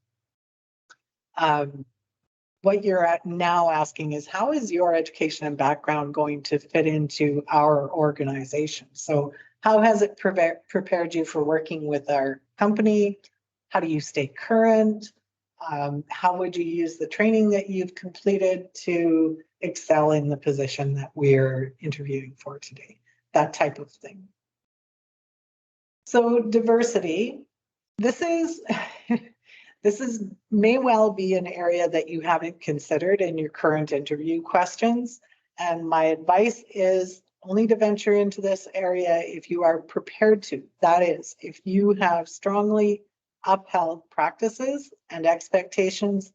What you're now asking is, how is your education and background going to fit into our organization? So how has it prepared you for working with our company? How do you stay current? How would you use the training that you've completed to excel in the position that we're interviewing for today? That type of thing. So diversity, this may well be an area that you haven't considered in your current interview questions. And my advice is only to venture into this area if you are prepared to. That is, if you have strongly upheld practices and expectations,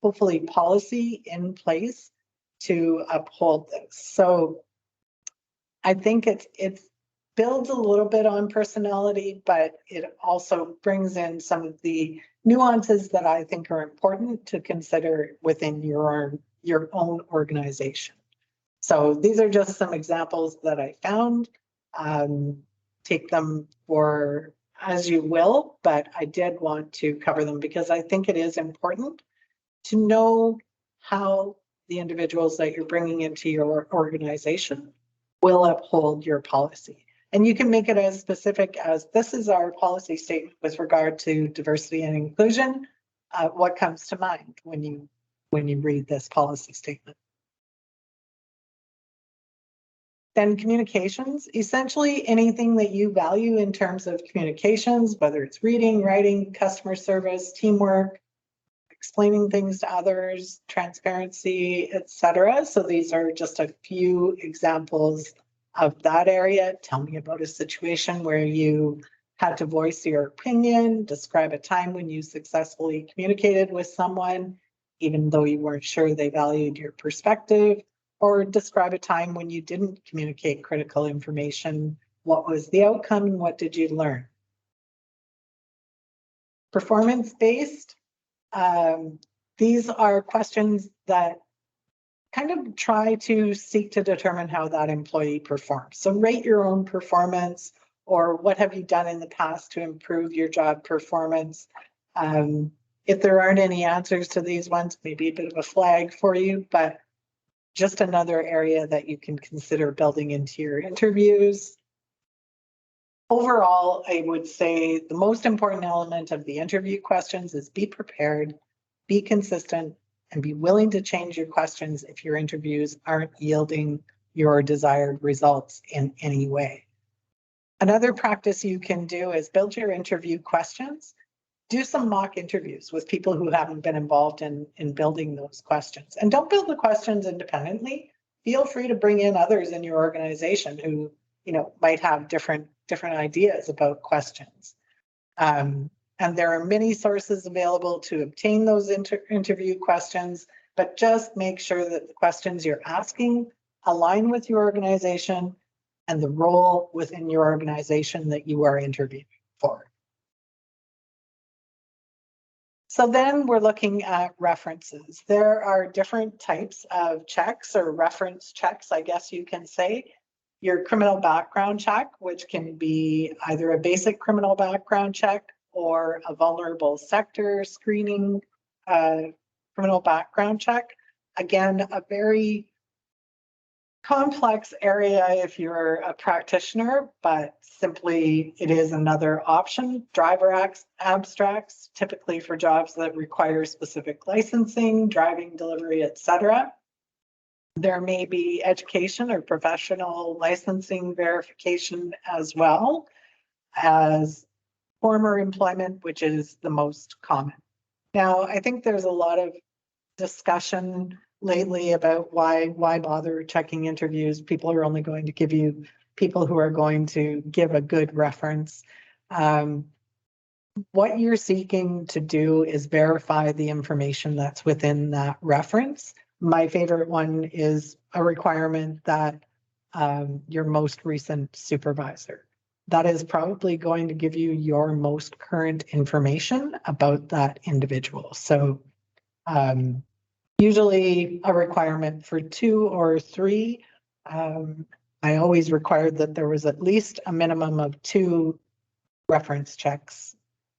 hopefully policy in place to uphold this. So I think it builds a little bit on personality, but it also brings in some of the nuances that I think are important to consider within your own organization. So these are just some examples that I found. Take them for as you will, but I did want to cover them because I think it is important to know how the individuals that you're bringing into your organization will uphold your policy. And you can make it as specific as, this is our policy statement with regard to diversity and inclusion. What comes to mind when you read this policy statement? Then communications, essentially anything that you value in terms of communications, whether it's reading, writing, customer service, teamwork, explaining things to others, transparency, etc. So these are just a few examples of that area. Tell me about a situation where you had to voice your opinion, describe a time when you successfully communicated with someone, even though you weren't sure they valued your perspective, or describe a time when you didn't communicate critical information. What was the outcome and what did you learn? Performance-based, these are questions that kind of try to seek to determine how that employee performs. So rate your own performance, or what have you done in the past to improve your job performance? If there aren't any answers to these ones, maybe a bit of a flag for you, but just another area that you can consider building into your interviews. Overall, I would say the most important element of the interview questions is be prepared, be consistent, and be willing to change your questions if your interviews aren't yielding your desired results in any way. Another practice you can do is build your interview questions do some mock interviews with people who haven't been involved in building those questions. And don't build the questions independently. Feel free to bring in others in your organization who, might have different ideas about questions. And there are many sources available to obtain those interview questions, but just make sure that the questions you're asking align with your organization and the role within your organization that you are interviewing for. So then we're looking at references. There are different types of checks or reference checks, I guess you can say. Your criminal background check, which can be either a basic criminal background check or a vulnerable sector screening criminal background check. Again, a very complex area if you're a practitioner, but simply it is another option. Driver abstracts, typically for jobs that require specific licensing, driving, delivery, etc. There may be education or professional licensing verification as well as former employment, which is the most common. Now, I think there's a lot of discussion lately about why bother checking interviews. People are only going to give you people who are going to give a good reference. What you're seeking to do is verify the information that's within that reference. My favorite one is a requirement that your most recent supervisor. That is probably going to give you your most current information about that individual. So usually a requirement for 2 or 3. I always required that there was at least a minimum of 2 reference checks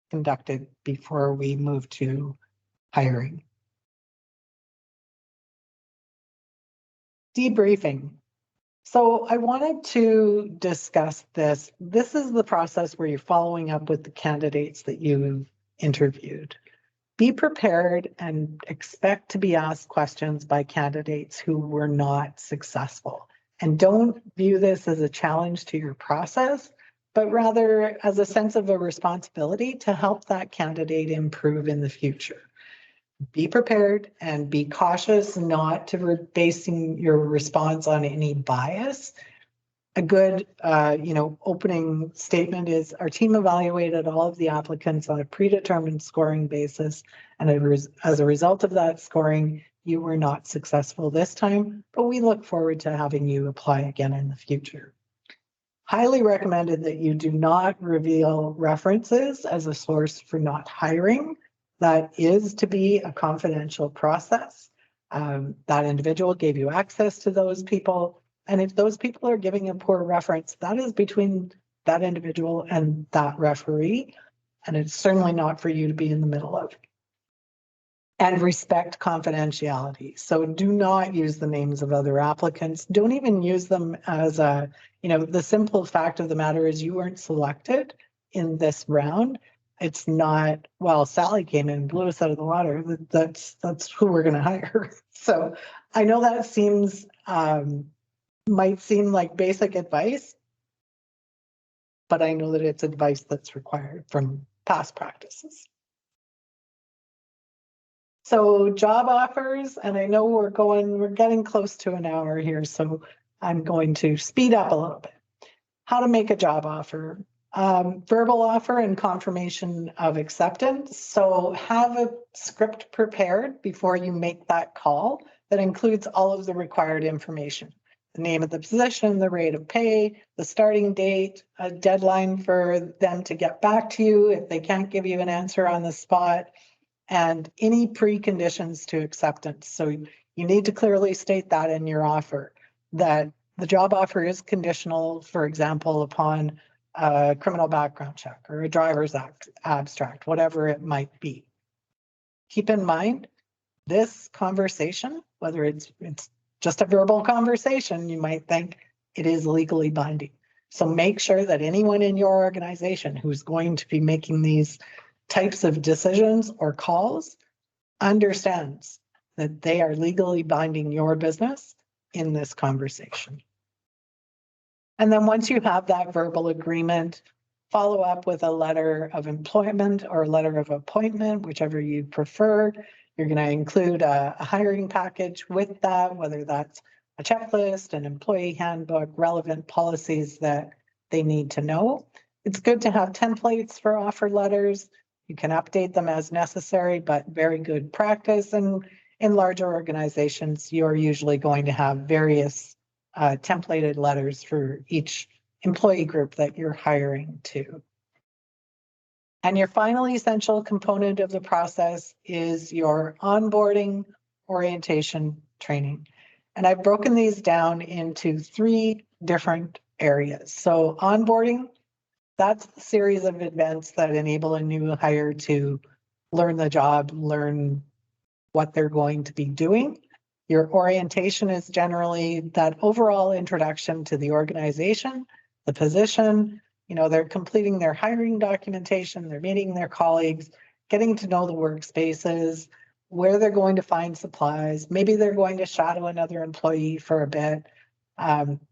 conducted before we move to hiring. Debriefing. So I wanted to discuss this. This is the process where you're following up with the candidates that you've interviewed. Be prepared and expect to be asked questions by candidates who were not successful. And don't view this as a challenge to your process, but rather as a sense of a responsibility to help that candidate improve in the future. Be prepared and be cautious not to basing your response on any bias. A good, opening statement is our team evaluated all of the applicants on a predetermined scoring basis. And as a result of that scoring, you were not successful this time, but we look forward to having you apply again in the future. Highly recommended that you do not reveal references as a source for not hiring. That is to be a confidential process. That individual gave you access to those people. And if those people are giving a poor reference, that is between that individual and that referee. And it's certainly not for you to be in the middle of. And respect confidentiality. So do not use the names of other applicants. Don't even use them as the simple fact of the matter is you weren't selected in this round. It's not, well, Sally came in and blew us out of the water. That's who we're going to hire. So I know that seems, might seem like basic advice, but I know that it's advice that's required from past practices. So job offers, and I know we're getting close to an hour here, so I'm going to speed up a little bit. How to make a job offer. Verbal offer and confirmation of acceptance. So have a script prepared before you make that call that includes all of the required information. The name of the position, the rate of pay, the starting date, a deadline for them to get back to you if they can't give you an answer on the spot, and any preconditions to acceptance. So you need to clearly state that in your offer, that the job offer is conditional, for example, upon a criminal background check or a driver's abstract, whatever it might be. Keep in mind, this conversation, whether it's just a verbal conversation, you might think it is legally binding. So make sure that anyone in your organization who's going to be making these types of decisions or calls understands that they are legally binding your business in this conversation. And then once you have that verbal agreement, follow up with a letter of employment or a letter of appointment, whichever you prefer. You're going to include a hiring package with that, whether that's a checklist, an employee handbook, relevant policies that they need to know. It's good to have templates for offer letters. You can update them as necessary, but very good practice. And in larger organizations, you're usually going to have various templated letters for each employee group that you're hiring to. And your final essential component of the process is your onboarding, orientation, training. And I've broken these down into 3 different areas. So onboarding, that's the series of events that enable a new hire to learn the job, learn what they're going to be doing. Your orientation is generally that overall introduction to the organization, the position. You know, they're completing their hiring documentation, they're meeting their colleagues, getting to know the workspaces, where they're going to find supplies. Maybe they're going to shadow another employee for a bit.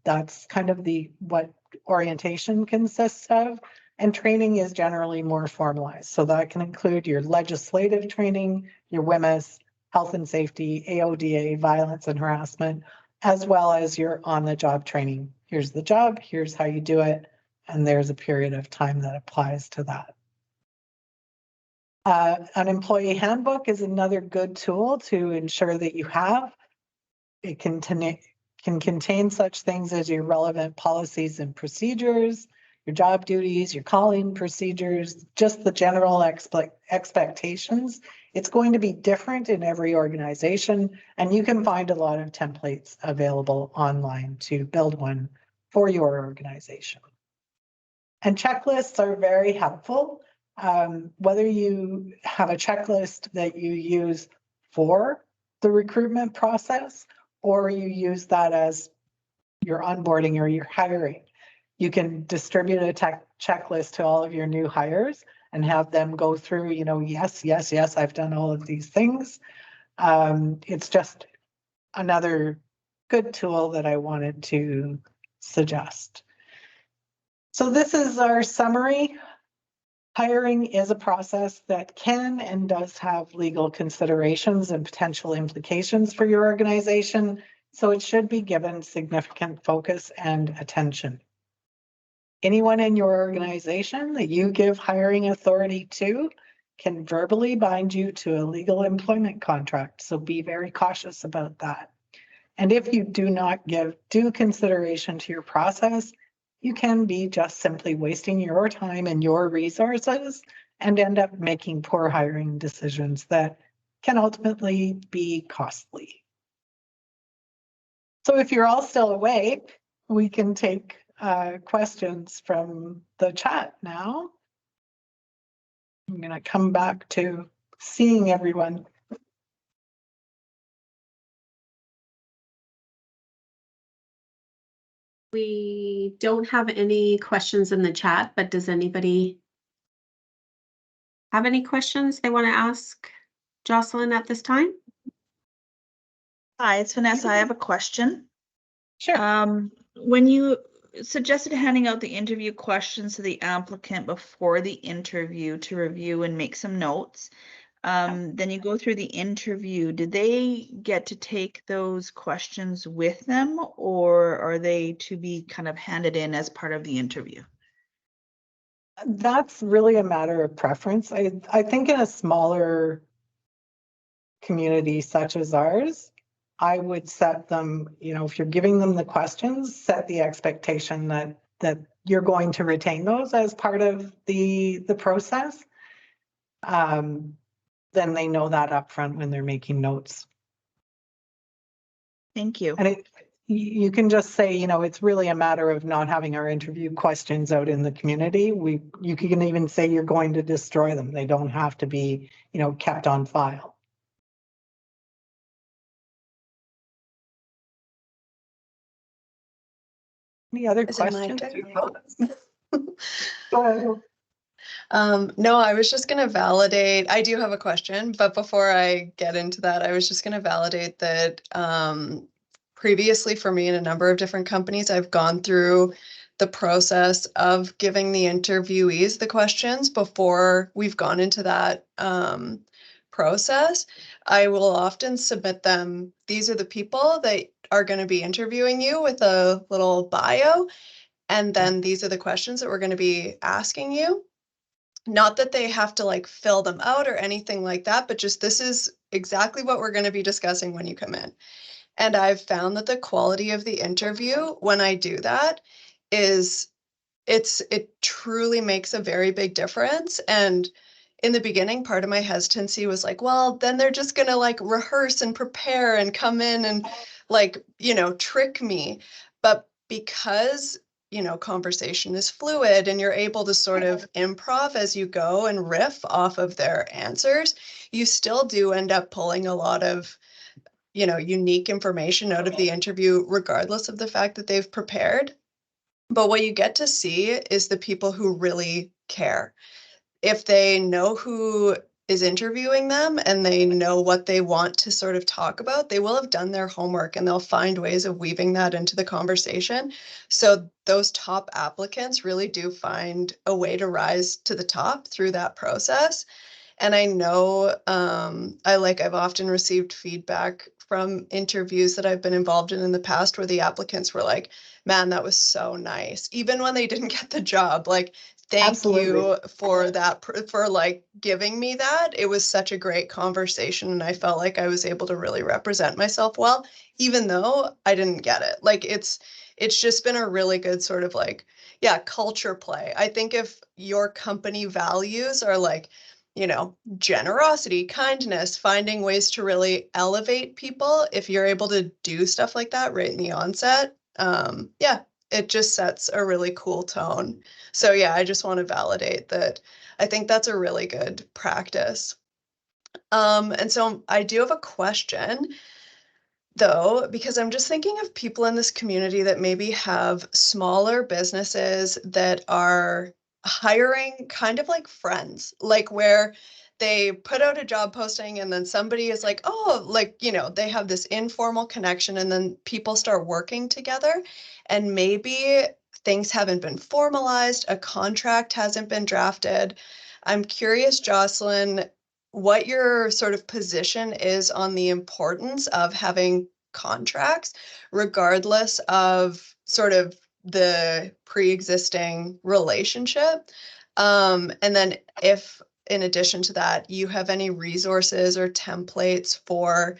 That's kind of what orientation consists of. And training is generally more formalized. So that can include your legislative training, your WMIS, health and safety, AODA, violence and harassment, as well as your on-the-job training. Here's the job, here's how you do it, and there's a period of time that applies to that. An employee handbook is another good tool to ensure that you have. It can contain such things as your relevant policies and procedures, your job duties, your calling procedures, just the general expectations. It's going to be different in every organization, and you can find a lot of templates available online to build one for your organization. And checklists are very helpful. Whether you have a checklist that you use for the recruitment process, or you use that as your onboarding or your hiring, you can distribute a checklist to all of your new hires and have them go through, you know, yes, yes, yes, I've done all of these things. It's just another good tool that I wanted to suggest. So this is our summary. Hiring is a process that can and does have legal considerations and potential implications for your organization, so it should be given significant focus and attention. Anyone in your organization that you give hiring authority to can verbally bind you to a legal employment contract, so be very cautious about that. And if you do not give due consideration to your process, you can be just simply wasting your time and your resources and end up making poor hiring decisions that can ultimately be costly. So if you're all still awake, we can take questions from the chat now. I'm going to come back to seeing everyone. We don't have any questions in the chat, but does anybody have any questions they want to ask Jocelyn at this time? Hi, it's Vanessa. I have a question. Sure. When you suggested handing out the interview questions to the applicant before the interview to review and make some notes, then you go through the interview. Did they get to take those questions with them, or are they to be kind of handed in as part of the interview? That's really a matter of preference. I think in a smaller community such as ours, I would set them, you know, if you're giving them the questions, set the expectation that you're going to retain those as part of the process. Then they know that up front when they're making notes. Thank you. And you can just say, you know, it's really a matter of not having our interview questions out in the community. You can even say you're going to destroy them. They don't have to be, you know, kept on file. Any other questions? Go ahead. No, I was just going to validate. I do have a question, but before I get into that, I was just going to validate that previously for me in a number of different companies, I've gone through the process of giving the interviewees the questions before we've gone into that process. I will often submit them. These are the people that are going to be interviewing you with a little bio. And then these are the questions that we're going to be asking you. Not that they have to like fill them out or anything like that, but just this is exactly what we're going to be discussing when you come in. And I've found that the quality of the interview when I do that is it truly makes a very big difference. And in the beginning, part of my hesitancy was like, well, then they're just gonna like rehearse and prepare and come in and like, you know, trick me. But because, you know, conversation is fluid and you're able to sort of improv as you go and riff off of their answers, you still do end up pulling a lot of, you know, unique information out of the interview, regardless of the fact that they've prepared. But what you get to see is the people who really care. If they know who is interviewing them and they know what they want to sort of talk about, they will have done their homework and they'll find ways of weaving that into the conversation. So those top applicants really do find a way to rise to the top through that process. And I know I've often received feedback from interviews that I've been involved in the past where the applicants were like, man, that was so nice. Even when they didn't get the job, like, thank you for that, for like giving me that. It was such a great conversation. And I felt like I was able to really represent myself well, even though I didn't get it. Like it's just been a really good sort of like, yeah, culture play. I think if your company values are like, you know, generosity, kindness, finding ways to really elevate people, if you're able to do stuff like that right in the onset, yeah, it just sets a really cool tone. So yeah, I just want to validate that. I think that's a really good practice. And so I do have a question though, because I'm just thinking of people in this community that maybe have smaller businesses that are hiring kind of like friends, like where they put out a job posting and then somebody is like, oh, like, you know, they have this informal connection and then people start working together and maybe things haven't been formalized, a contract hasn't been drafted. I'm curious, Jocelyn, what your sort of position is on the importance of having contracts, regardless of sort of the pre-existing relationship. And then if in addition to that, you have any resources or templates for,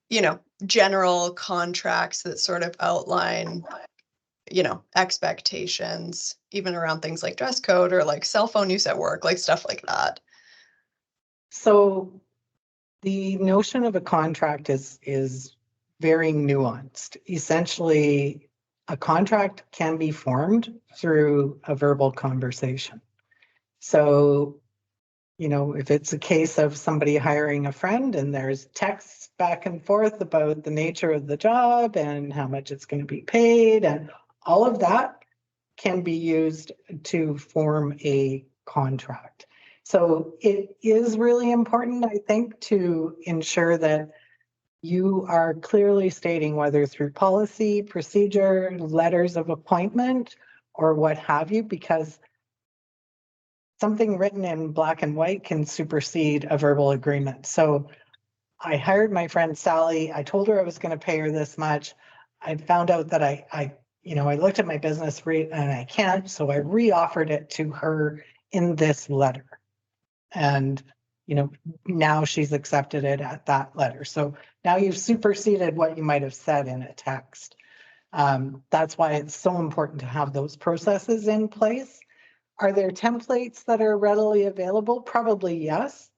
you know, general contracts that sort of outline, you know, expectations, even around things like dress code or like cell phone use at work, like stuff like that. So the notion of a contract is very nuanced. Essentially, a contract can be formed through a verbal conversation. So, you know, if it's a case of somebody hiring a friend and there's texts back and forth about the nature of the job and how much it's going to be paid, and all of that can be used to form a contract. So it is really important, I think, to ensure that you are clearly stating, whether through policy, procedure, letters of appointment, or what have you, because something written in black and white can supersede a verbal agreement. So I hired my friend Sally. I told her I was going to pay her this much. I found out that I looked at my business rate and I can't, so I re-offered it to her in this letter. And, you know, now she's accepted it at that letter. So now you've superseded what you might have said in a text. That's why it's so important to have those processes in place. Are there templates that are readily available? Probably yes.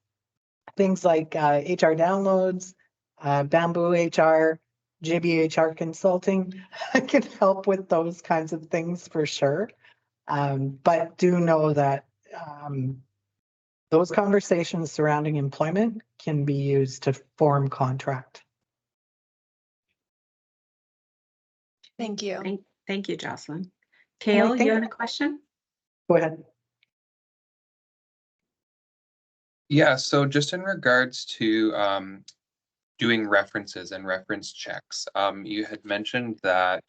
Things like HR downloads, Bamboo HR, JBHR Consulting can help with those kinds of things for sure. But do know that those conversations surrounding employment can be used to form contract. Thank you. Thank you, Jocelyn. Kale, you had a question? Go ahead. Yeah, so just in regards to doing references and reference checks, you had mentioned that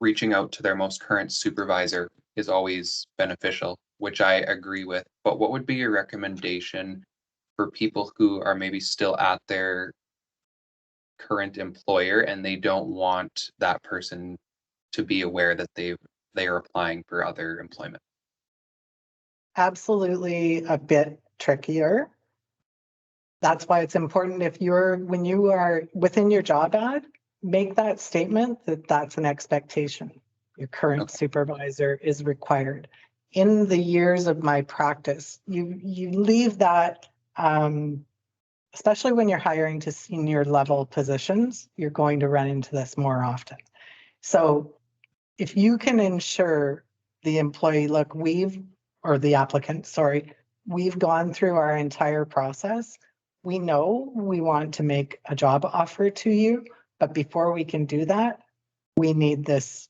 reaching out to their most current supervisor is always beneficial, which I agree with. But what would be your recommendation for people who are maybe still at their current employer and they don't want that person to be aware that they are applying for other employment? Absolutely a bit trickier. That's why it's important when you are within your job ad, make that statement that that's an expectation. Your current supervisor is required. In the years of my practice, you leave that, especially when you're hiring to senior level positions, you're going to run into this more often. So if you can ensure the employee, look, or the applicant, sorry, we've gone through our entire process. We know we want to make a job offer to you, but before we can do that, we need this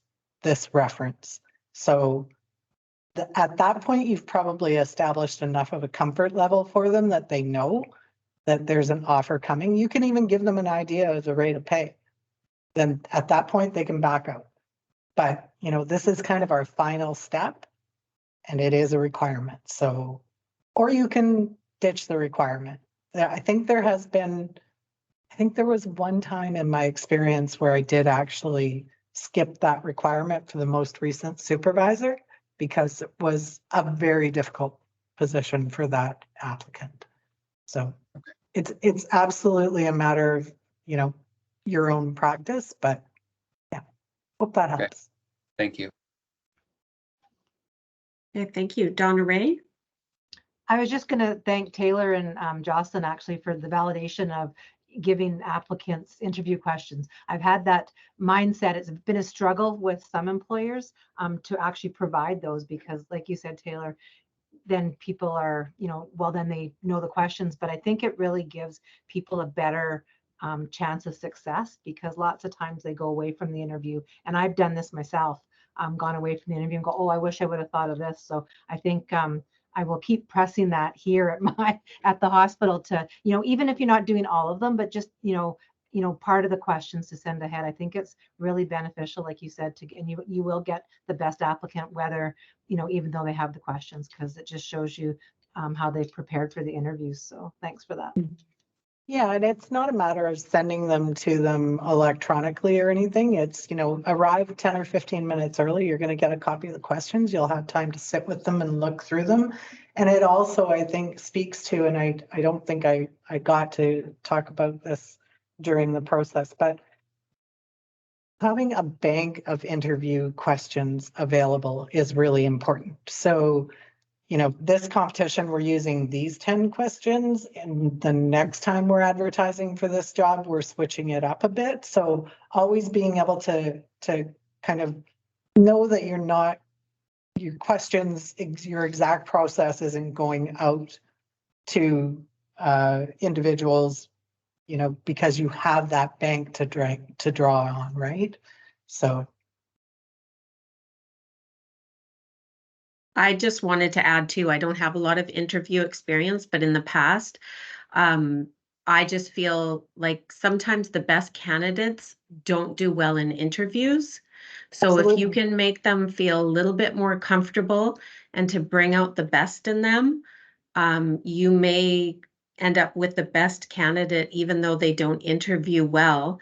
reference. So at that point, you've probably established enough of a comfort level for them that they know that there's an offer coming. You can even give them an idea of the rate of pay. Then at that point, they can back out. But, this is kind of our final step and it is a requirement. So, or you can ditch the requirement. I think there was one time in my experience where I did actually skip that requirement for the most recent supervisor because it was a very difficult position for that applicant. So it's absolutely a matter of, your own practice, but yeah, hope that helps. Okay. Thank you. Okay, thank you. Donna Ray? I was just going to thank Taylor and Jocelyn actually for the validation of giving applicants interview questions. I've had that mindset. It's been a struggle with some employers to actually provide those because, like you said, Taylor, then people are, well, then they know the questions. But I think it really gives people a better chance of success because lots of times they go away from the interview. And I've done this myself, gone away from the interview and go, oh, I wish I would have thought of this. So I think I will keep pressing that here at the hospital to, even if you're not doing all of them, but just, part of the questions to send ahead. I think it's really beneficial, like you said, and you will get the best applicant, whether, even though they have the questions, because it just shows you how they've prepared for the interviews. So thanks for that. Yeah, and it's not a matter of sending them to them electronically or anything. It's, arrive 10 or 15 minutes early. You're going to get a copy of the questions. You'll have time to sit with them and look through them. And it also, I think, speaks to, and I don't think I got to talk about this during the process, but having a bank of interview questions available is really important. So, this competition, we're using these 10 questions, and the next time we're advertising for this job, we're switching it up a bit. So always being able to kind of know that your questions, your exact process isn't going out to individuals, because you have that bank to draw on, right? So. I just wanted to add too, I don't have a lot of interview experience, but in the past, I just feel like sometimes the best candidates don't do well in interviews. So if you can make them feel a little bit more comfortable and to bring out the best in them, you may end up with the best candidate, even though they don't interview well.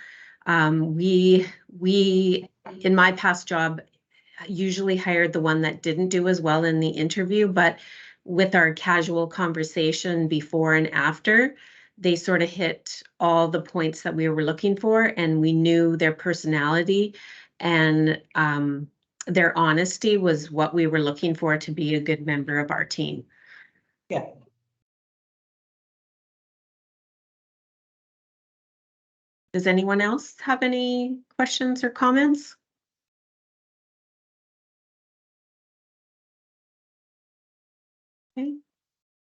We in my past job, usually hired the one that didn't do as well in the interview, but with our casual conversation before and after, they sort of hit all the points that we were looking for, and we knew their personality and their honesty was what we were looking for to be a good member of our team. Yeah. Does anyone else have any questions or comments? Okay.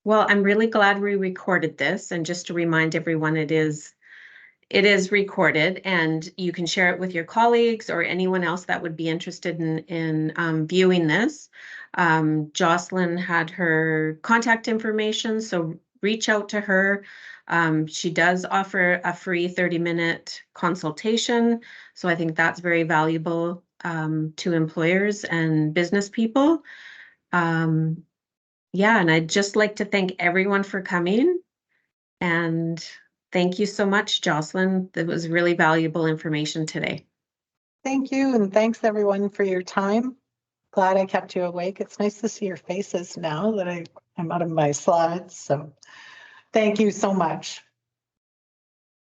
Well, I'm really glad we recorded this, and just to remind everyone, it is recorded, and you can share it with your colleagues or anyone else that would be interested in viewing this. Jocelyn had her contact information, so reach out to her. She does offer a free 30-minute consultation, so I think that's very valuable to employers and business people. Yeah, and I'd just like to thank everyone for coming. And thank you so much, Jocelyn. That was really valuable information today. Thank you, and thanks everyone for your time. Glad I kept you awake. It's nice to see your faces now that I'm out of my slides. So thank you so much.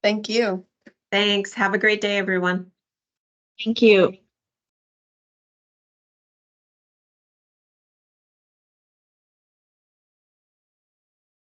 Thank you. Thanks. Have a great day, everyone. Thank you.